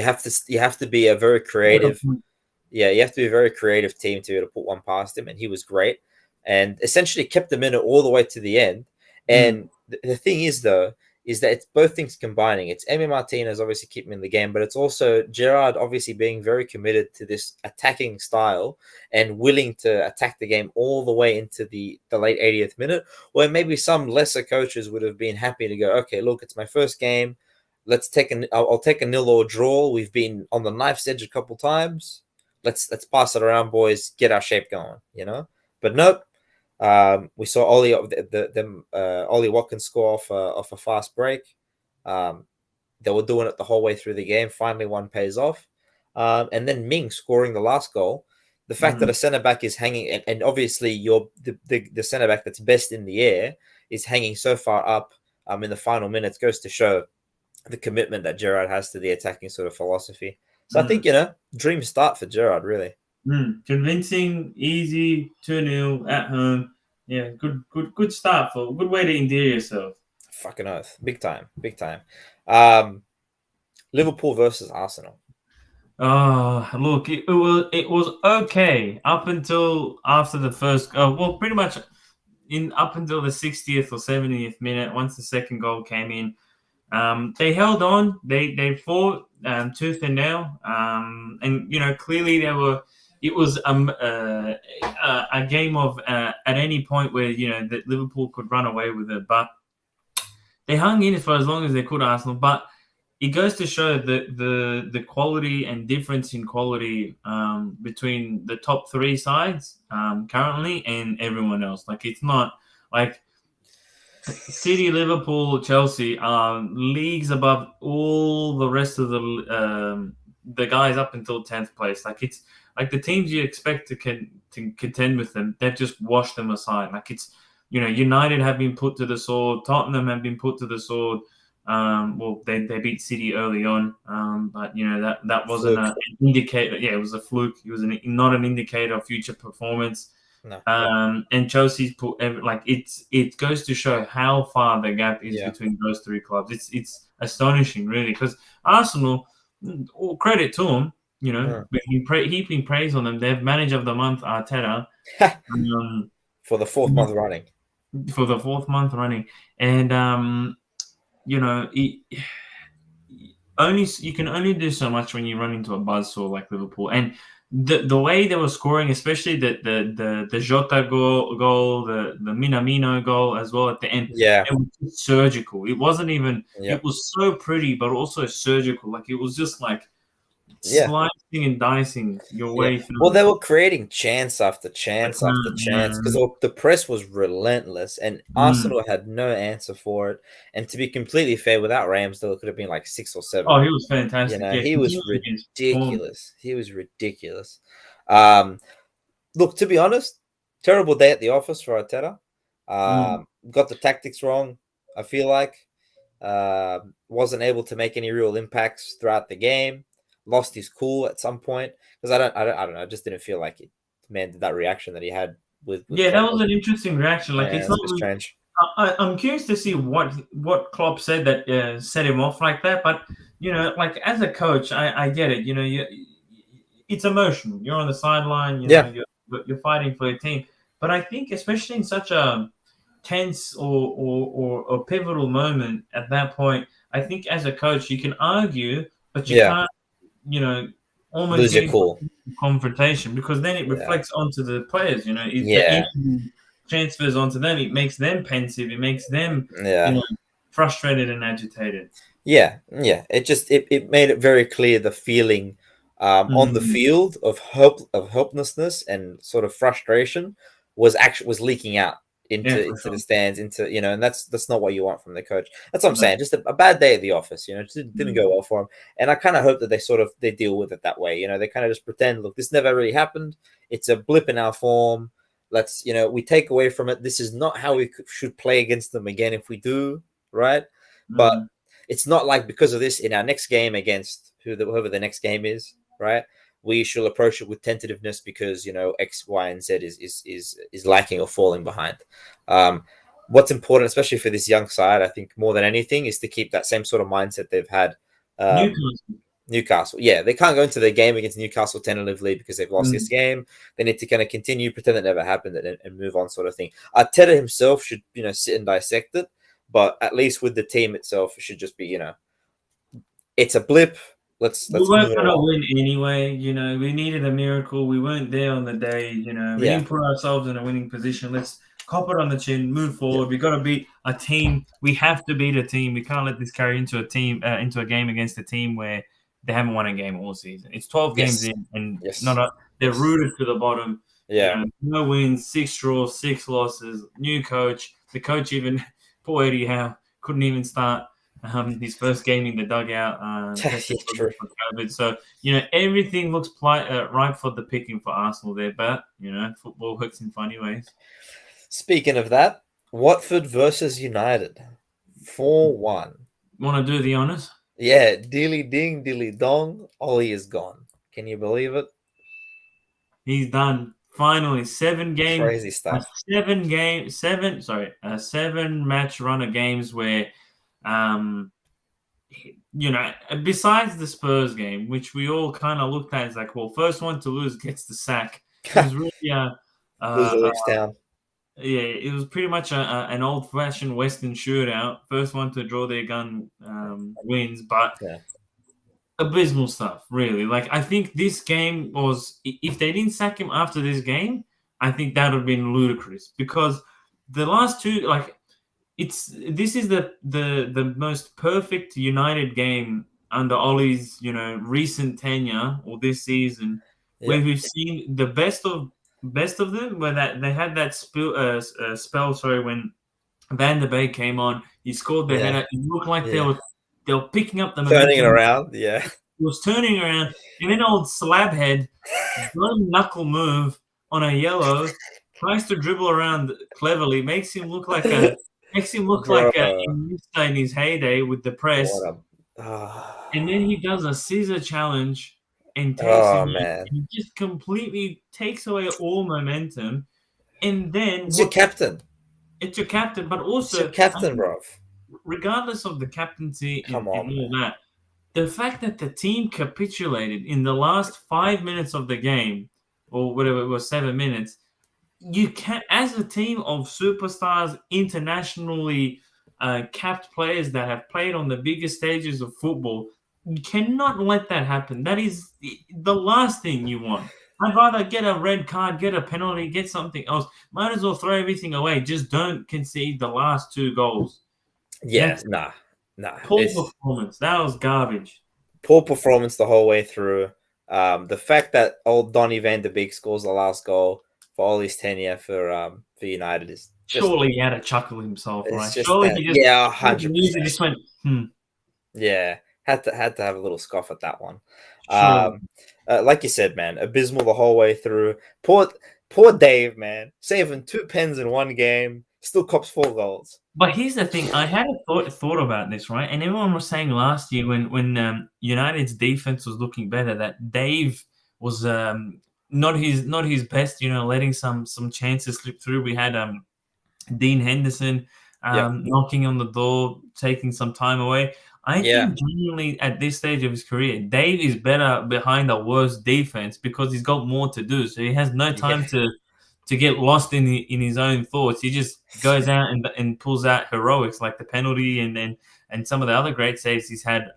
have to be a very creative. Yeah, you have to be a very creative team to be able to put one past him, and he was great, and essentially kept them in it all the way to the end. Mm, And the thing is, though, is that it's both things combining. It's Emi Martinez obviously keeping him in the game, but it's also Gerrard obviously being very committed to this attacking style and willing to attack the game all the way into the late 80th minute, where maybe some lesser coaches would have been happy to go, okay, look, it's my first game. I'll take a nil or draw. We've been on the knife's edge a couple times. Let's pass it around, boys. Get our shape going. But nope. We saw Ollie Watkins score off a fast break. They were doing it the whole way through the game. Finally, one pays off, and then Ming scoring the last goal. The fact that mm, a centre back is hanging, and obviously the centre back that's best in the air is hanging so far up in the final minutes, goes to show the commitment that Gerrard has to the attacking sort of philosophy. So I think mm, dream start for Gerrard, really. Convincing, easy, 2-0 at home. Yeah, good start for good way to endear yourself. Fucking oath, big time, big time. Um, Liverpool versus Arsenal. Oh, look, it was okay up until after the first. Well, pretty much in up until the 60th or 70th minute. Once the second goal came in, they held on. They fought tooth and nail. And clearly there were. It was a game of at any point where that Liverpool could run away with it, but they hung in for as long as they could, Arsenal. But it goes to show the quality and difference in quality between the top three sides currently and everyone else. Like it's not like City, Liverpool, Chelsea are leagues above all the rest of the guys up until 10th place. Like it's like the teams you expect to contend with them, they've just washed them aside. Like it's United have been put to the sword, Tottenham have been put to the sword. Well, they beat City early on, but that wasn't Fluke. an indicator. Yeah, it was a fluke. It was not an indicator of future performance. No. And Chelsea's put like it goes to show how far the gap is Yeah. between those three clubs. It's astonishing, really, because Arsenal, all credit to them, we've been heaping praise on them. They've manager of the month Arteta For the fourth month running. for the fourth month running, and you can only do so much when you run into a buzzsaw like Liverpool. And the way they were scoring, especially the Jota goal, the Minamino goal as well at the end, Yeah. it was surgical. It wasn't even. Yeah. It was so pretty, but also surgical. Like it was just like Yeah. slicing and dicing your Yeah. way through. Well, they were creating chance after chance Like, after chance because the press was relentless, and mm. Arsenal had no answer for it. And to be completely fair, without Ramsdale, it could have been like 6 or 7. Oh, he was fantastic. Yeah, He was continuing his form. ridiculous. He was ridiculous. Um, Look, to be honest, terrible day at the office for Arteta. Mm. Got the tactics wrong. I feel like wasn't able to make any real impacts throughout the game. Lost his cool at some point because I don't know. I just didn't feel like it demanded that reaction that he had with Yeah, that Klopp. was an interesting reaction. Like Yeah, it's it's not a bit really. strange. I'm curious to see what Klopp said that set him off like that. But like as a coach, I get it. It's emotional. You're on the sideline. Yeah, You're fighting for your team. But I think, especially in such a tense or pivotal moment at that point, I think as a coach, you can argue, but you Yeah, can't, you know, almost lose your get into cool. a confrontation because then it Yeah, reflects onto the players. If the yeah, energy transfers onto them, it makes them pensive. It makes them, you yeah. know, frustrated and agitated. Yeah, yeah. It made it very clear the feeling on the Mm, field of helplessness and sort of frustration was leaking out yeah, into for the sure. stands, into and that's not what you want from the coach. That's what I'm No. saying. Just a bad day at the office, it didn't Mm. go well for him, and I kind of hope that they deal with it that way. They kind of just pretend, look, this never really happened. It's a blip in our form. Let's we take away from it. This is not how we should play against them again if we do, right? But Mm. it's not like because of this in our next game against whoever the next game is, right? We should approach it with tentativeness because X, Y, and Z is lacking or falling behind. Um, what's important, especially for this young side, I think more than anything, is to keep that same sort of mindset they've had. Um, Newcastle. Newcastle, yeah, they can't go into the game against Newcastle tentatively because they've lost this Mm. game. They need to kind of continue, pretend it never happened, and move on, sort of thing. Arteta himself should, sit and dissect it, but at least with the team itself, it should just be, it's a blip. We Let's weren't move gonna along. win anyway. We needed a miracle. We weren't there on the day. We Yeah, didn't put ourselves in a winning position. Let's cop it on the chin, move yeah, forward. We got to beat a team. We have to beat a team. We can't let this carry into a game against a team where they haven't won a game all season. It's 12 games yes, in, and yes, they're yes, rooted to the bottom. yeah. No wins, 6 draws, 6 losses. New coach. The coach even poor Eddie Howe couldn't even start his first game in the dugout, tested Yeah, true. for COVID. So, everything looks ripe for the picking for Arsenal there. But, football works in funny ways. Speaking of that, Watford versus United, 4-1. Want to do the honors? Yeah, dilly ding, dilly dong. Ollie is gone. Can you believe it? He's done. Finally, 7 game, Crazy a stuff. 7 game, a 7 match run of games where, um, besides the Spurs game, which we all kind of looked at as like, well, first one to lose gets the sack. It was really Loser a leaves town. yeah, it was pretty much an old-fashioned Western shootout. First one to draw their gun wins, but Yeah, abysmal stuff, really. Like, I think this game was, if they didn't sack him after this game, I think that would have been ludicrous because the last two, like, this is the most perfect United game under Ollie's recent tenure or this season, yeah, where we've seen the best of them. Where that they had that spell, sorry, when Van der Beek came on, he scored their yeah, header. It looked like they yeah. were they were picking up the Turning it momentum. around. Yeah. He was turning around, and then old Slabhead, one knuckle move on a yellow, tries to dribble around cleverly, makes him look like a Bro, Iniesta in his heyday with the what press, a. Oh, and then he does a scissor challenge and takes him oh out. man. He just completely takes away all momentum, and then He's your what's captain. it's your captain, but He's your also, captain, bro. regardless of the captaincy Come and on, all man. that, the fact that the team capitulated in the last 5 minutes of the game, or whatever it was, 7 minutes, you can, as a team of superstars, internationally capped players that have played on the biggest stages of football, you cannot let that happen. That is the last thing you want. I'd rather get a red card, get a penalty, get something else. Might as well throw everything away. Just don't concede the last 2 goals. Yeah, That's nah, nah. poor It's performance. That was garbage. poor performance the whole way through. The fact that old Donny Van de Beek scores the last goal for all his tenure for United is just Surely he had to chuckle himself, it's right? just Surely that he just yeah, heard the news and 100%. just went, hmm, Yeah, had to have a little scoff at that one. surely. Um, like you said, man, abysmal the whole way through. Poor Dave, man, saving 2 pens in one game, still cops 4 goals. But here's the thing: I had a thought about this, right? And everyone was saying last year when United's defense was looking better that Dave was not his best. Letting some chances slip through. We had Dean Henderson Yep. knocking on the door, taking some time away. I Yeah. think genuinely at this stage of his career, Dave is better behind a worse defense because he's got more to do. So he has no Yeah. time to get lost in his own thoughts. He just goes out and pulls out heroics like the penalty and some of the other great saves he's had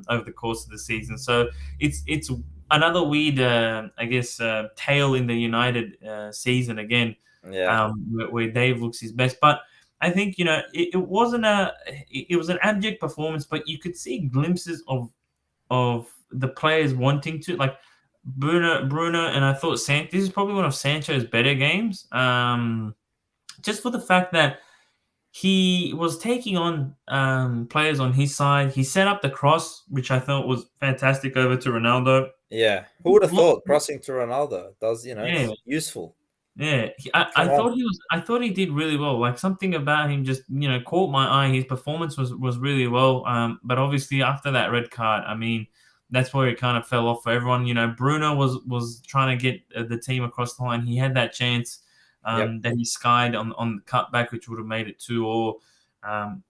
over the course of the season. So it's another weird, I guess, tale in the United season again, Yeah, where Dave looks his best. But I think it wasn't it was an abject performance, but you could see glimpses of the players wanting to like. Bruno, and I thought this is probably one of Sancho's better games. Just for the fact that he was taking on players on his side. He set up the cross, which I thought was fantastic, over to Ronaldo. yeah. Who would have thought crossing to Ronaldo does, Yeah, it's useful. yeah. I Come on. thought I thought he did really well. Like something about him just caught my eye. His performance was really well. But obviously after that red card, I mean, that's where it kind of fell off for everyone. Bruno was trying to get the team across the line. He had that chance Yep. that he skied on the cutback, which would have made it 2-2.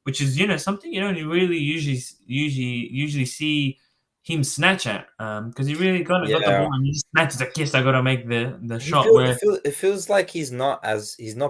Which is something you don't really usually see him snatch at, because he really kind of got the Yeah. ball and he just snatches like, yes, I got to make the He shot. Where it feels like he's not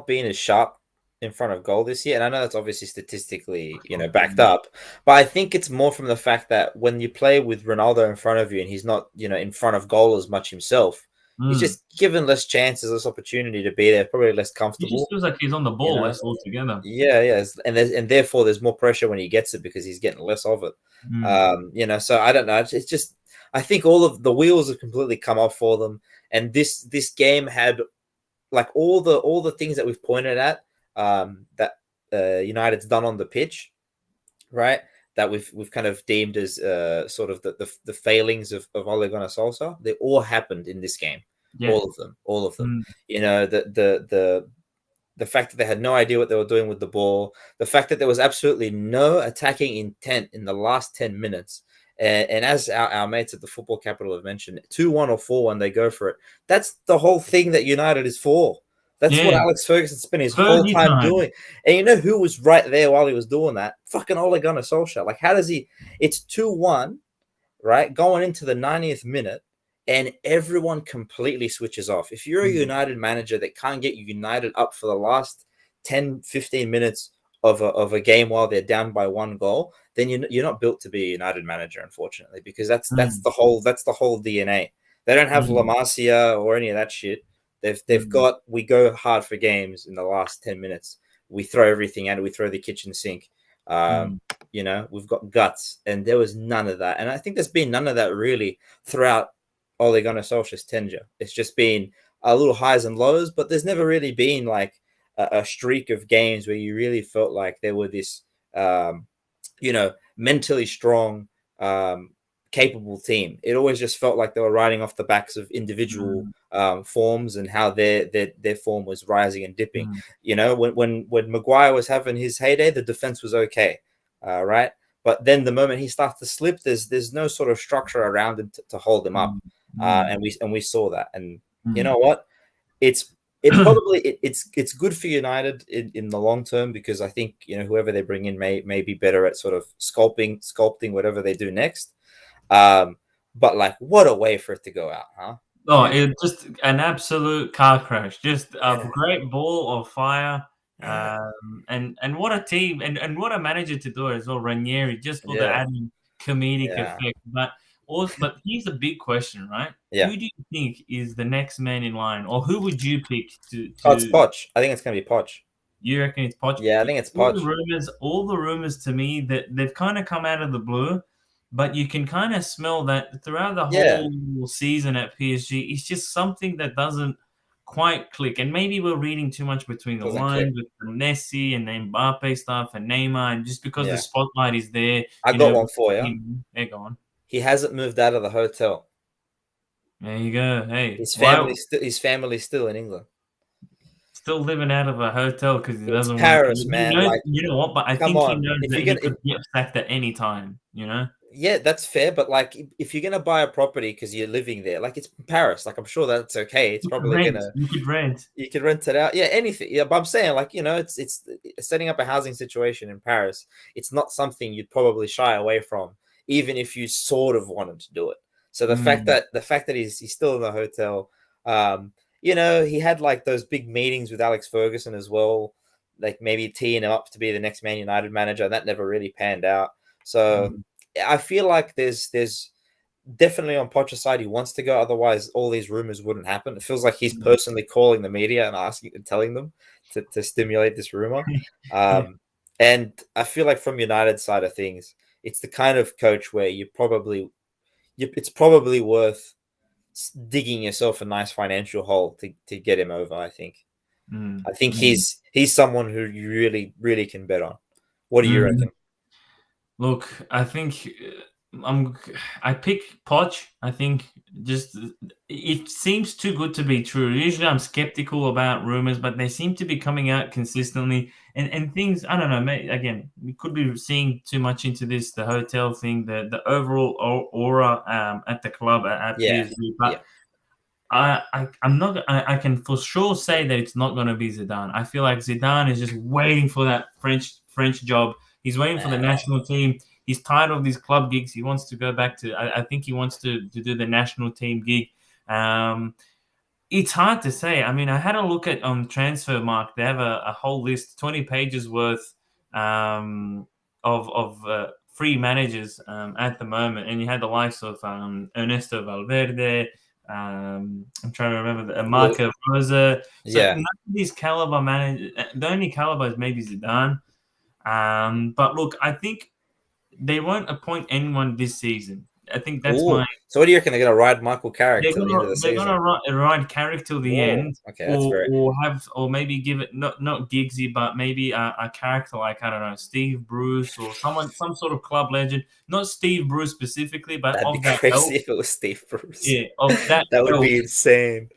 being as sharp in front of goal this year. And I know that's obviously statistically, backed up, but I think it's more from the fact that when you play with Ronaldo in front of you and he's not, in front of goal as much himself, he's mm, just given less chances, less opportunity to be there, probably less he just comfortable, feels like he's on the you ball know. less altogether. Yeah, yeah, and therefore there's more pressure when he gets it because he's getting less of it. Mm, So I don't know. It's just I think all of the wheels have completely come off for them, and this game had like all the things that we've pointed at that United's done on the pitch, right? That we've kind of deemed as sort of the failings of Ole Gunnar Solskjaer. They all happened in this game, yeah. all of them. Mm, The fact that they had no idea what they were doing with the ball, the fact that there was absolutely no attacking intent in the last 10 minutes. And as our mates at the football capital have mentioned, 2-1 or 4-1, they go for it. That's the whole thing that United is for. That's what yeah. Alex Ferguson spent his whole Fergie time time. doing. And you know who was right there while he was doing that? Fucking Ole Gunnar Solskjaer. Like, how does he? It's 2-1, right? Going into the 90th minute, and everyone completely switches off. If you're a Mm, United manager that can't get United up for the last 10, 15 minutes of a game while they're down by one goal, then you're not built to be a United manager, unfortunately, because that's mm, the whole DNA. They don't have La mm, Masia or any of that shit. They've mm, got, we go hard for games in the last 10 minutes. We throw everything at it. We throw the kitchen sink. Um, mm, we've got guts, and there was none of that. And I think there's been none of that really throughout Ole Gunnar Solskjaer's tenure. It's just been a little highs and lows, but there's never really been like a streak of games where you really felt like there were this, mentally strong, capable team. It always just felt like they were riding off the backs of individual mm, forms and how their form was rising and dipping. mm, When Maguire was having his heyday, the defense was okay, right? But then the moment he starts to slip, there's no sort of structure around him to hold him up, mm, mm, and we saw that. And you mm. know what? It's it's good for United in the long term, because I think whoever they bring in may be better at sort of sculpting whatever they do next. Um, but like, what a way for it to go out, huh? Oh, Jeez. it just an absolute car crash. Just a Yeah. great ball of fire. And what a team and what a manager to do it as well, Ranieri, just for the Yeah, added comedic yeah, effect. But here's a big question, right? yeah. Who do you think is the next man in line, or who would you pick to Oh, it's to Poch. I think it's gonna be Poch. you reckon it's Poch? Yeah, I think it's All Poch. the rumors to me that they've kind of come out of the blue, but you can kind of smell that throughout the Yeah, whole season at PSG. It's just something that doesn't quite click, and maybe we're reading too much between the doesn't click. lines with the Messi and the Mbappe stuff and Neymar, and just because the Yeah, spotlight is there, I got one for you. they're gone. He hasn't moved out of the hotel. There you go. Hey, His why family's still in England. still living out of a hotel because he It's doesn't want to. Paris, He man. knows, Like, you know what? But I come think he on. knows If that you're he gonna, could get sacked at any time. yeah, that's fair. But like, if you're gonna buy a property because you're living there, like it's Paris, like I'm sure that's okay. It's You could probably rent. gonna, You could rent. you can rent it out. Yeah, anything. Yeah, but I'm saying, like, it's setting up a housing situation in Paris. It's not something you'd probably shy away from, even if you sort of wanted to do it. So the fact Mm, that he's still in the hotel, um, he had like those big meetings with Alex Ferguson as well, like maybe teeing him up to be the next Man United manager, and that never really panned out. So I feel like there's definitely on Poch's side he wants to go, otherwise all these rumors wouldn't happen. It feels like he's personally calling the media and asking and telling them to stimulate this rumor. Yeah. And I feel like from United side of things, it's the kind of coach where it's probably worth digging yourself a nice financial hole to get him over. I think he's someone who you really really can bet on. What do you reckon? Look, I think I pick Poch. I think just it seems too good to be true. Usually, I'm skeptical about rumors, but they seem to be coming out consistently. And things, I don't know. Again, we could be seeing too much into this, the hotel thing, the overall aura at the club at Yeah, PSG. But I'm not. I can for sure say that it's not going to be Zidane. I feel like Zidane is just waiting for that French job. He's waiting for the national team. He's tired of these club gigs. He wants to go back to. I think he wants to do the national team gig. It's hard to say. I mean, I had a look at on Transfermarkt. They have a whole list, 20 pages worth of free managers at the moment, and you had the likes of Ernesto Valverde. I'm trying to remember Marco Rosa. So none of these caliber managers. The only caliber is maybe Zidane. But look, I think they won't appoint anyone this season. I think that's my. So what do you reckon they're going to ride Michael Carrick till the end of the season? They're going to ride Carrick till the end, okay, that's or maybe give it not Giggsy, but maybe a character like I don't know Steve Bruce or some sort of club legend. Not Steve Bruce specifically, but that'd of be that crazy if it was Steve Bruce. Yeah, of that. That would be insane.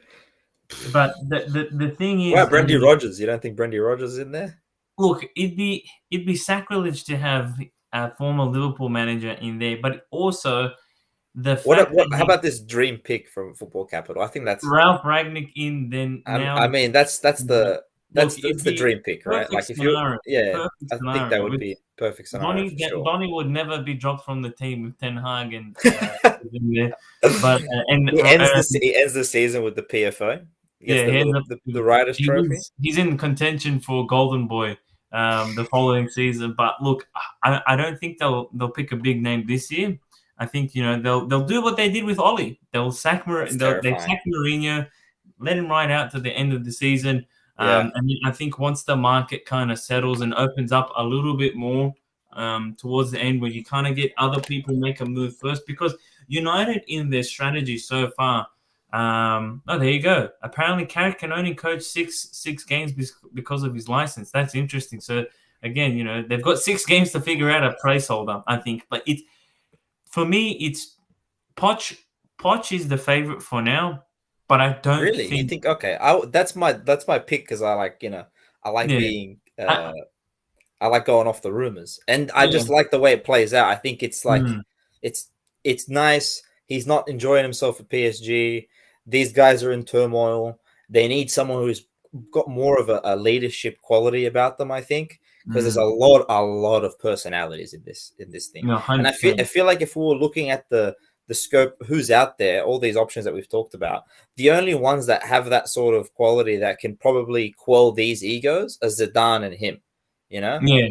But the thing is, wow, Brendan Rodgers. You don't think Brendan Rodgers is in there? Look, it'd be sacrilege to have a former Liverpool manager in there, but also the fact how about this dream pick from Football Capital? I think that's Ralph Ragnick in. Then now, I mean, that's the dream pick, right? Like if you, I think that would be perfect scenario for sure. Donny would never be dropped from the team with Ten Hag and but he ends the season with the PFO. The Writers' Trophy. He's in contention for Golden Boy the following season. But look, I don't think they'll pick a big name this year. I think they'll do what they did with Oli. They'll sack Mourinho, let him ride out to the end of the season. And I think once the market kind of settles and opens up a little bit more towards the end, where you kind of get other people make a move first, because United in their strategy so far. There you go. Apparently, Carrick can only coach six games because of his license. That's interesting. So again, they've got 6 games to figure out a placeholder, I think. But for me, it's Poch. Poch is the favorite for now, but I don't really. You think okay? That's my pick because I like being. I like going off the rumors, and I just like the way it plays out. I think it's like it's nice. He's not enjoying himself at PSG. These guys are in turmoil. They need someone who's got more of a leadership quality about them, I think, because there's a lot of personalities in this thing. And I feel like if we were looking at the scope, who's out there, all these options that we've talked about, the only ones that have that sort of quality that can probably quell these egos are Zidane and him.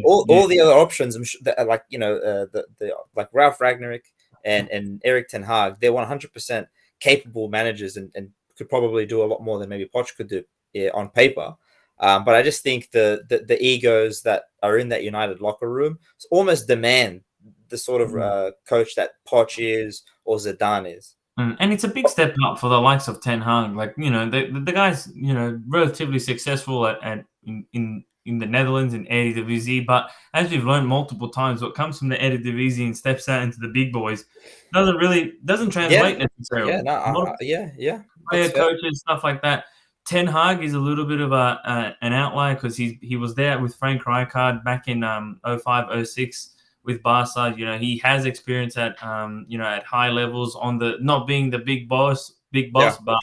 All the other options, like like Ralph Ragnick and Erik ten Hag, they're 100% capable managers and could probably do a lot more than maybe Poch could do on paper. But I just think the egos that are in that United locker room almost demand the sort of coach that Poch is or Zidane is. And it's a big step up for the likes of Ten Hag. Like, the guy's, relatively successsul in the Netherlands in Eredivisie, but as we've learned multiple times, what comes from the Eredivisie and steps out into the big boys doesn't translate necessarily. Player coaches, stuff like that. Ten Hag is a little bit of an outlier because he was there with Frank Rijkaard back in 05-06 with Barca. He has experience at at high levels on the not being the big boss, but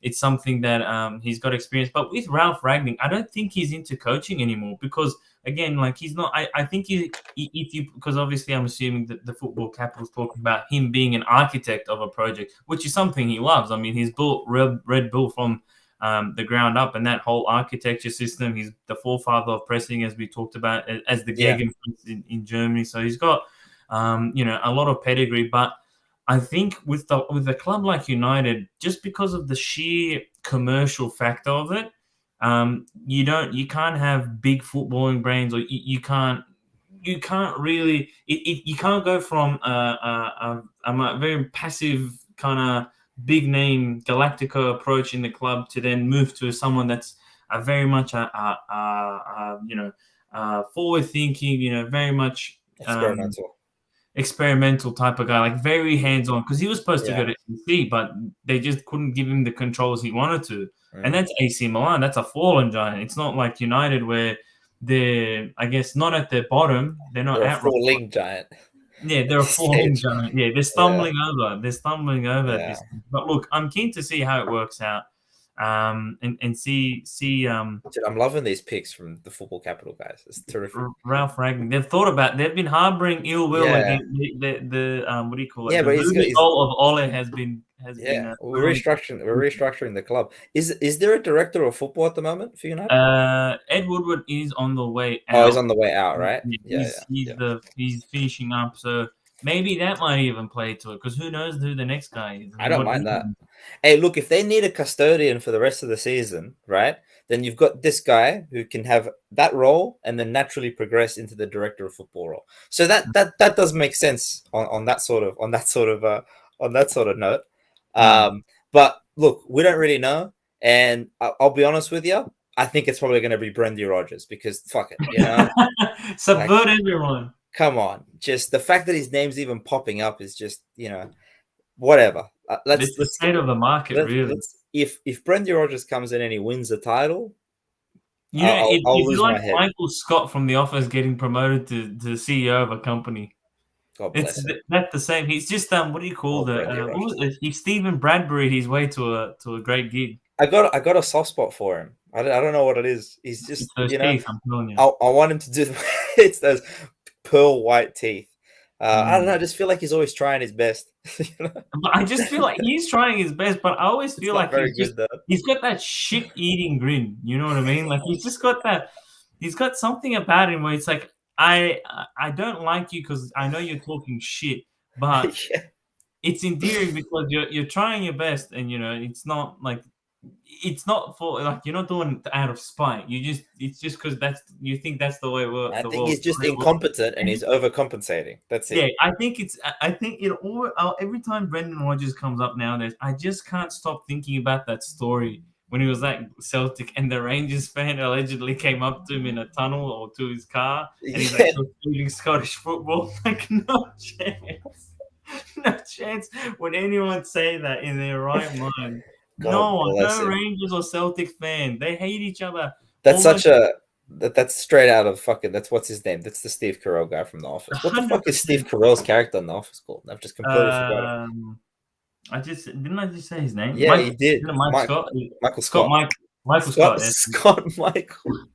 it's something that he's got experience. But with Ralph Ragnick, I don't think he's into coaching anymore because again, like he's not. I think if you, because obviously I'm assuming that the football capital's talking about him being an architect of a project, which is something he loves. I mean, he's built Red Bull from the ground up, and that whole architecture system. He's the forefather of pressing, as we talked about, as the Yeah. Gegenpress in Germany. So he's got a lot of pedigree. But I think with a club like United, just because of the sheer commercial factor of it, you can't have big footballing brains, or you can't really you can't go from a very passive kind of big name Galactico approach in the club to then move to someone that's a very much forward thinking, very much Experimental. experimental type of guy, like very hands on, because he was supposed to Yeah. go to AC, but they just couldn't give him the controls he wanted to. And Mm. that's AC Milan. That's a fallen giant. It's not like United where they're, I guess, not at their bottom. They're not They're a outright. falling giant Yeah, at they're a this falling stage. giant. Yeah, they're Yeah. stumbling over. They're stumbling over at Yeah. this. But look, I'm keen to see how it works out. And see Dude, I'm loving these picks from the football capital guys. It's terrific. Ralph Ragnick. They've been harboring ill will Yeah. against the what do you call it? Yeah, The but voodoo he's doll of Ole has been yeah. We're thrown. restructuring. We're restructuring the club. Is there a director of football at the moment for United? Ed Woodward is on the way Oh, he's out. on the way out, right? Yeah, Yeah, yeah, yeah. he's finishing up, so maybe that might even play to it, because who knows who the next guy is I and don't what mind that. Hey, look, if they need a custodian for the rest of the season, right? Then you've got this guy who can have that role and then naturally progress into the director of football role. So that does make sense on that sort of note. Mm. But look, we don't really know, and I'll be honest with you. I think it's probably going to be Brendan Rodgers because fuck it, like Subvert everyone. come on, just the fact that his name's even popping up is just whatever. It's the state of the market, really. Let's if Brendan Rodgers comes in and he wins the title, I'll If you lose like my head. Michael Scott from The Office getting promoted to CEO of a company, God it's bless him. that's the same. He's just what do you call Brendan what was Rodgers. it? He's Stephen Bradbury his way to a great gig. I got a soft spot for him. I don't know what it is. He's It's just those teeth, I'm telling you. I want him to do it's those pearl white teeth. I don't know. I Mm. just feel like he's always trying his best. But I just feel like he's trying his best, but I always It's feel not like very good though. he's got that shit eating grin. You know what I mean? Like he's just got that. He's got something about him where it's like I don't like you because I know you're talking shit, but Yeah. it's endearing because you're trying your best, and it's not like it's not for like you're not doing it out of spite. It's just because you think that's the way I the think world. he's just incompetent and he's overcompensating. That's it. Yeah, I think it all every time Brendan Rodgers comes up nowadays, I just can't stop thinking about that story when he was at Celtic and the Rangers fan allegedly came up to him in a tunnel or to his car, and he's like, Yeah. "You're shooting Scottish football." Like, no chance, no chance would anyone say that in their right mind. God No one, bless no him. Rangers or Celtic fan. They hate each other. That's Almost such a that's straight out of fucking. That's what's his name. That's the Steve Carell guy from The Office. What the fuck is Steve 100%. Carell's character in The Office called? I've just completely forgot it. I just say his name? Yeah, you did. Mike Scott? Michael Scott Scott. Mike Michael Scott Scott. Yeah. Scott Michael.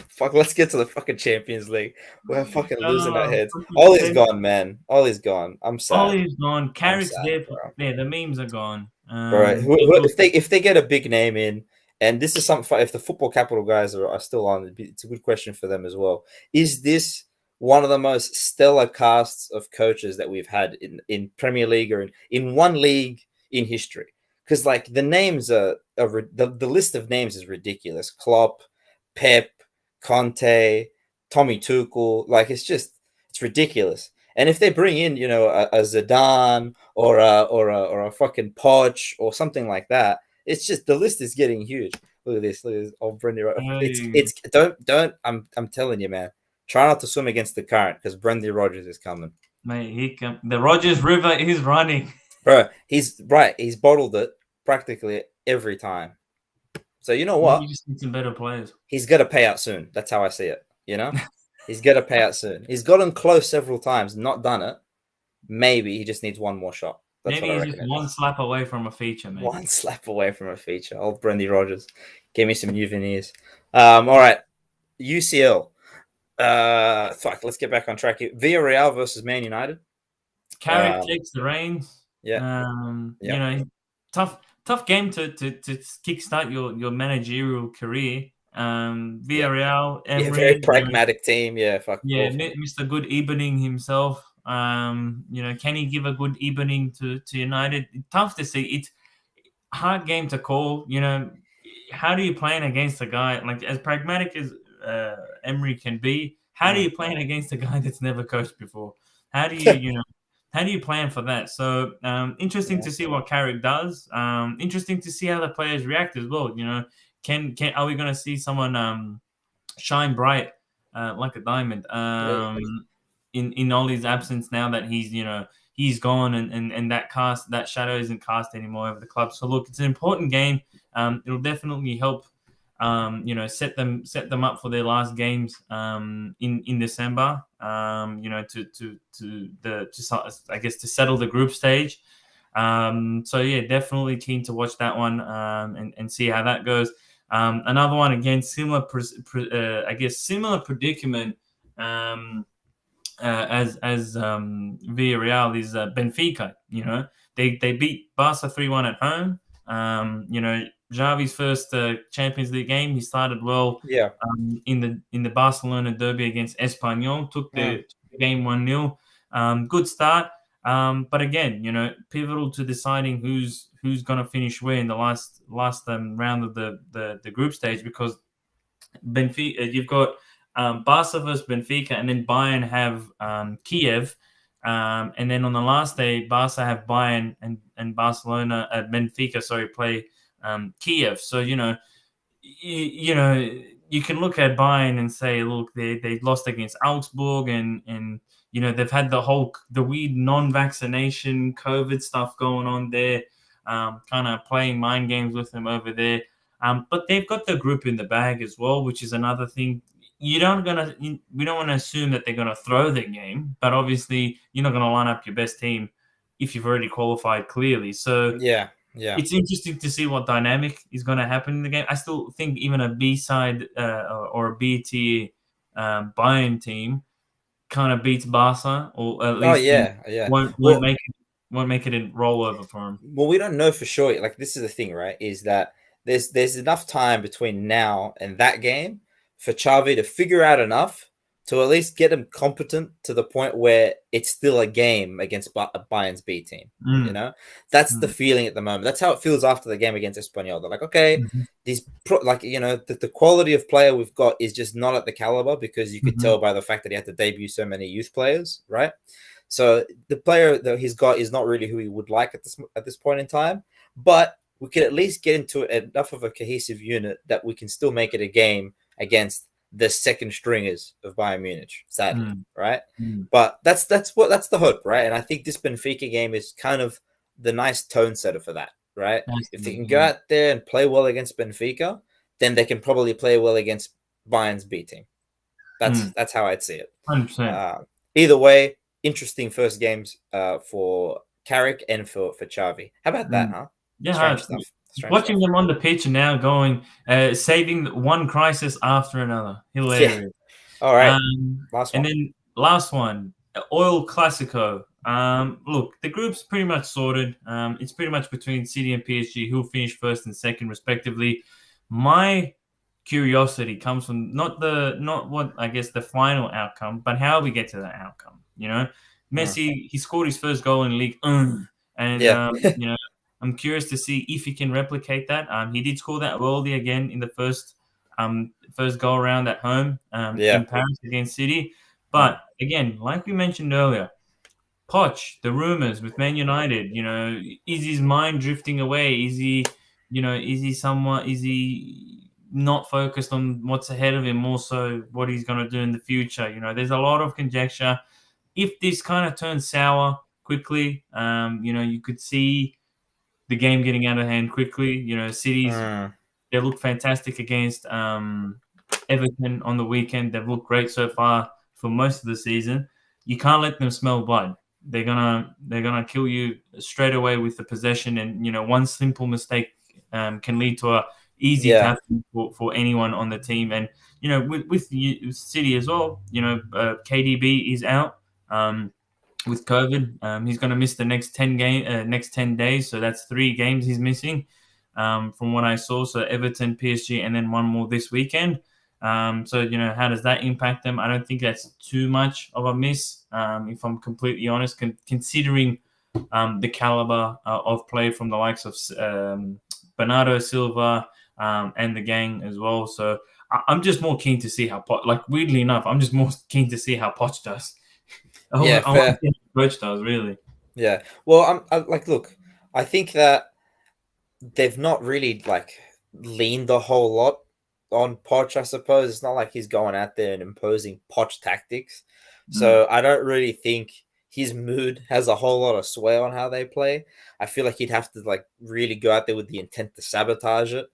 Fuck, let's get to the fucking Champions League. We're fucking losing our heads. Ollie's gone, man. Ollie's gone. I'm sad. Ollie's gone. Carrick's sad, there. bro. Yeah, the memes are gone. Bro, if they get a big name in, and this is something, if the football capital guys are still on, it's a good question for them as well. Is this one of the most stellar casts of coaches that we've had in Premier League or in one league in history? Because like the names the list of names is ridiculous. Klopp, Pep, Conte, Tommy Tuchel, like it's ridiculous. And if they bring in, a Zidane or a fucking Poch or something like that, it's just the list is getting huge. Look at this. Oh, Brendan. It's don't. I'm telling you, man. Try not to swim against the current because Brendan Rodgers is coming. Mate, the Rodgers River is running. Bro, he's right. He's bottled it practically every time. So you know what? You just need some better players. He's got to pay out soon. That's how I see it. He's got to pay out soon. He's gotten close several times, not done it. Maybe he just needs one more shot. That's Maybe he's just one slap away from a feature, man. One slap away from a feature. Old Brendan Rodgers. Give me some new veneers. All right. UCL. Fuck. Let's get back on track here. Villarreal versus Man United. Carrick takes the reins. Yeah. You know, tough game to kickstart your managerial career. Villarreal, Yeah. Very Emery, pragmatic team. Yeah. Fuck. yeah, Awful. Mr. Good evening himself. You know, can he give a good evening to United? Tough to see. It's hard game to call. You know, how do you plan against a guy like as pragmatic as Emery can be? How do Mm. you plan against a guy that's never coached before? How do you know? How do you plan for that? So interesting Yeah. to see what Carrick does. Interesting to see how the players react as well. You know, can are we going to see someone shine bright like a diamond in Ollie's absence now that he's gone and that shadow isn't cast anymore over the club. So look, it's an important game. It'll definitely help set them up for their last games in December. I guess to settle the group stage. So yeah, definitely keen to watch that one and see how that goes. Another one again, similar, I guess, similar predicament as Villarreal is Benfica. You know, they beat Barca 3-1 at home. Xavi's first Champions League game, he started well Yeah. in the Barcelona derby against Espanyol. Took Mm. the game 1-0. Good start. But again, pivotal to deciding who's going to finish where in the last round of the group stage, because Benfica, you've got Barca versus Benfica, and then Bayern have Kiev, and then on the last day, Barca have Bayern and Barcelona at Benfica. Sorry, play Kiev. So you can look at Bayern and say, look, they lost against Augsburg, and they've had the weird non-vaccination COVID stuff going on there, kind of playing mind games with them over there. But they've got the group in the bag as well, which is another thing. We don't want to assume that they're gonna throw their game, but obviously you're not gonna line up your best team if you've already qualified clearly. So Yeah. Yeah. it's interesting to see what dynamic is going to happen in the game. I still think even a B side or a B tier Bayern team kind of beats Barca, or at Oh least yeah. Yeah. won't Well, make it a rollover for him. well, we don't know for sure. Like, this is the thing, right? Is that there's enough time between now and that game for Xavi to figure out enough to at least get him competent to the point where it's still a game against Bayern's B team. You Mm, know, that's the mm, feeling at the moment. That's how it feels after the game against Espanyol. They're like, okay, mhm, the quality of player we've got is just not at the caliber, because you could mhm, tell by the fact that he had to debut so many youth players, right? So the player that he's got is not really who he would like at this point in time. But we could at least get into enough of a cohesive unit that we can still make it a game against the second stringers of Bayern Munich. Sadly, mm, right? mm. But that's the hope, right? And I think this Benfica game is kind of the nice tone setter for that, right? Has to If they be, can go yeah. out there and play well against Benfica, then they can probably play well against Bayern's B team. That's how I'd see it. 100%. Uh, Either way, interesting first games for Carrick and for Xavi. How about that, Mm. huh? Yeah, Strange stuff. Strange watching stuff. them on the pitch and now going, saving one crisis after another. Yeah. Hilarious. All right. Last And one. then last one, Oil Classico. Look, the group's pretty much sorted. It's pretty much between City and PSG, who'll finish first and second, respectively. My curiosity comes from not what I guess the final outcome, but how we get to that outcome. Mm. Messi, he scored his first goal in League, and Yeah. I'm curious to see if he can replicate that. He did score that worldie again in the first go around at home Yeah. in Paris against City. Mm. But again, like we mentioned earlier, Poch, the rumors with Man United, is his mind drifting away? Is he not focused on what's ahead of him, more so what he's going to do in the future? There's a lot of conjecture. If this kind of turns sour quickly, you could see the game getting out of hand quickly. City's Mm. they look fantastic against Everton on the weekend. They've looked great so far for most of the season. You can't let them smell blood. They're gonna kill you straight away with the possession, and one simple mistake can lead to easy Yeah, tapping for anyone on the team. And with City as well, KDB is out. With COVID. He's going to miss the next 10 days. So that's 3 games he's missing, from what I saw. So Everton, PSG, and then one more this weekend. So how does that impact them? I don't think that's too much of a miss, if I'm completely honest, considering the caliber of play from the likes of Bernardo Silva, and the gang as well. So I'm just more keen to see how weirdly enough, I'm just more keen to see how Poch does. yeah, I want to fair. see how Coach does, really. Yeah. Well, look, I think that they've not really like leaned a whole lot on Poch, I suppose. It's not like he's going out there and imposing Poch tactics. Mm. So I don't really think his mood has a whole lot of sway on how they play. I feel like he'd have to like really go out there with the intent to sabotage it.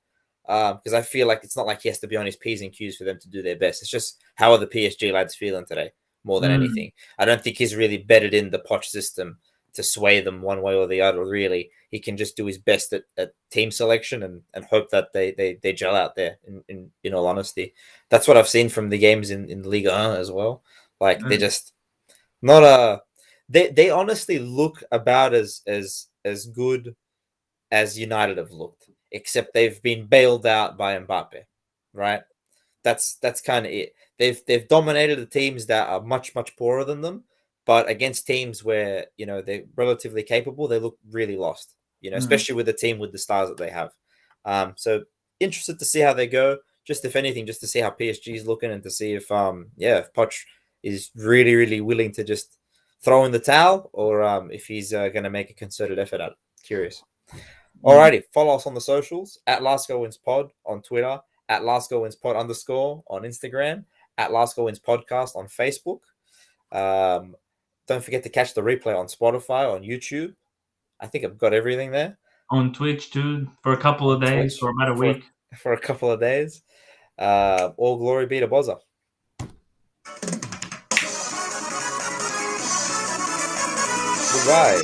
Because I feel like it's not like he has to be on his P's and Q's for them to do their best. It's just how are the PSG lads feeling today more than Mm. anything. I don't think he's really bedded in the Poch system to sway them one way or the other, really. He can just do his best at team selection and hope that they gel out there, in all honesty. That's what I've seen from the games in Liga 1 as well. Like, they're Mm. just not a. They honestly look about as good as United have looked, except they've been bailed out by Mbappe, right? That's kind of it. They've dominated the teams that are much poorer than them, but against teams where they're relatively capable, they look really lost. Mm. Especially with the team with the stars that they have. So interested to see how they go. Just if anything, just to see how PSG is looking and to see if Poch is really willing to just throw in the towel or if he's going to make a concerted effort at it. Curious. Mm. Alrighty, follow us on the socials at Last Go Wins Pod on Twitter, at Last Go Wins Pod _ on Instagram, at Last Go Wins Podcast on Facebook. Don't forget to catch the replay on Spotify, on YouTube. I think I've got everything there. On Twitch too, for a couple On of days, Twitch for about a for week. for a couple of days. All glory be to Bozza. Goodbye.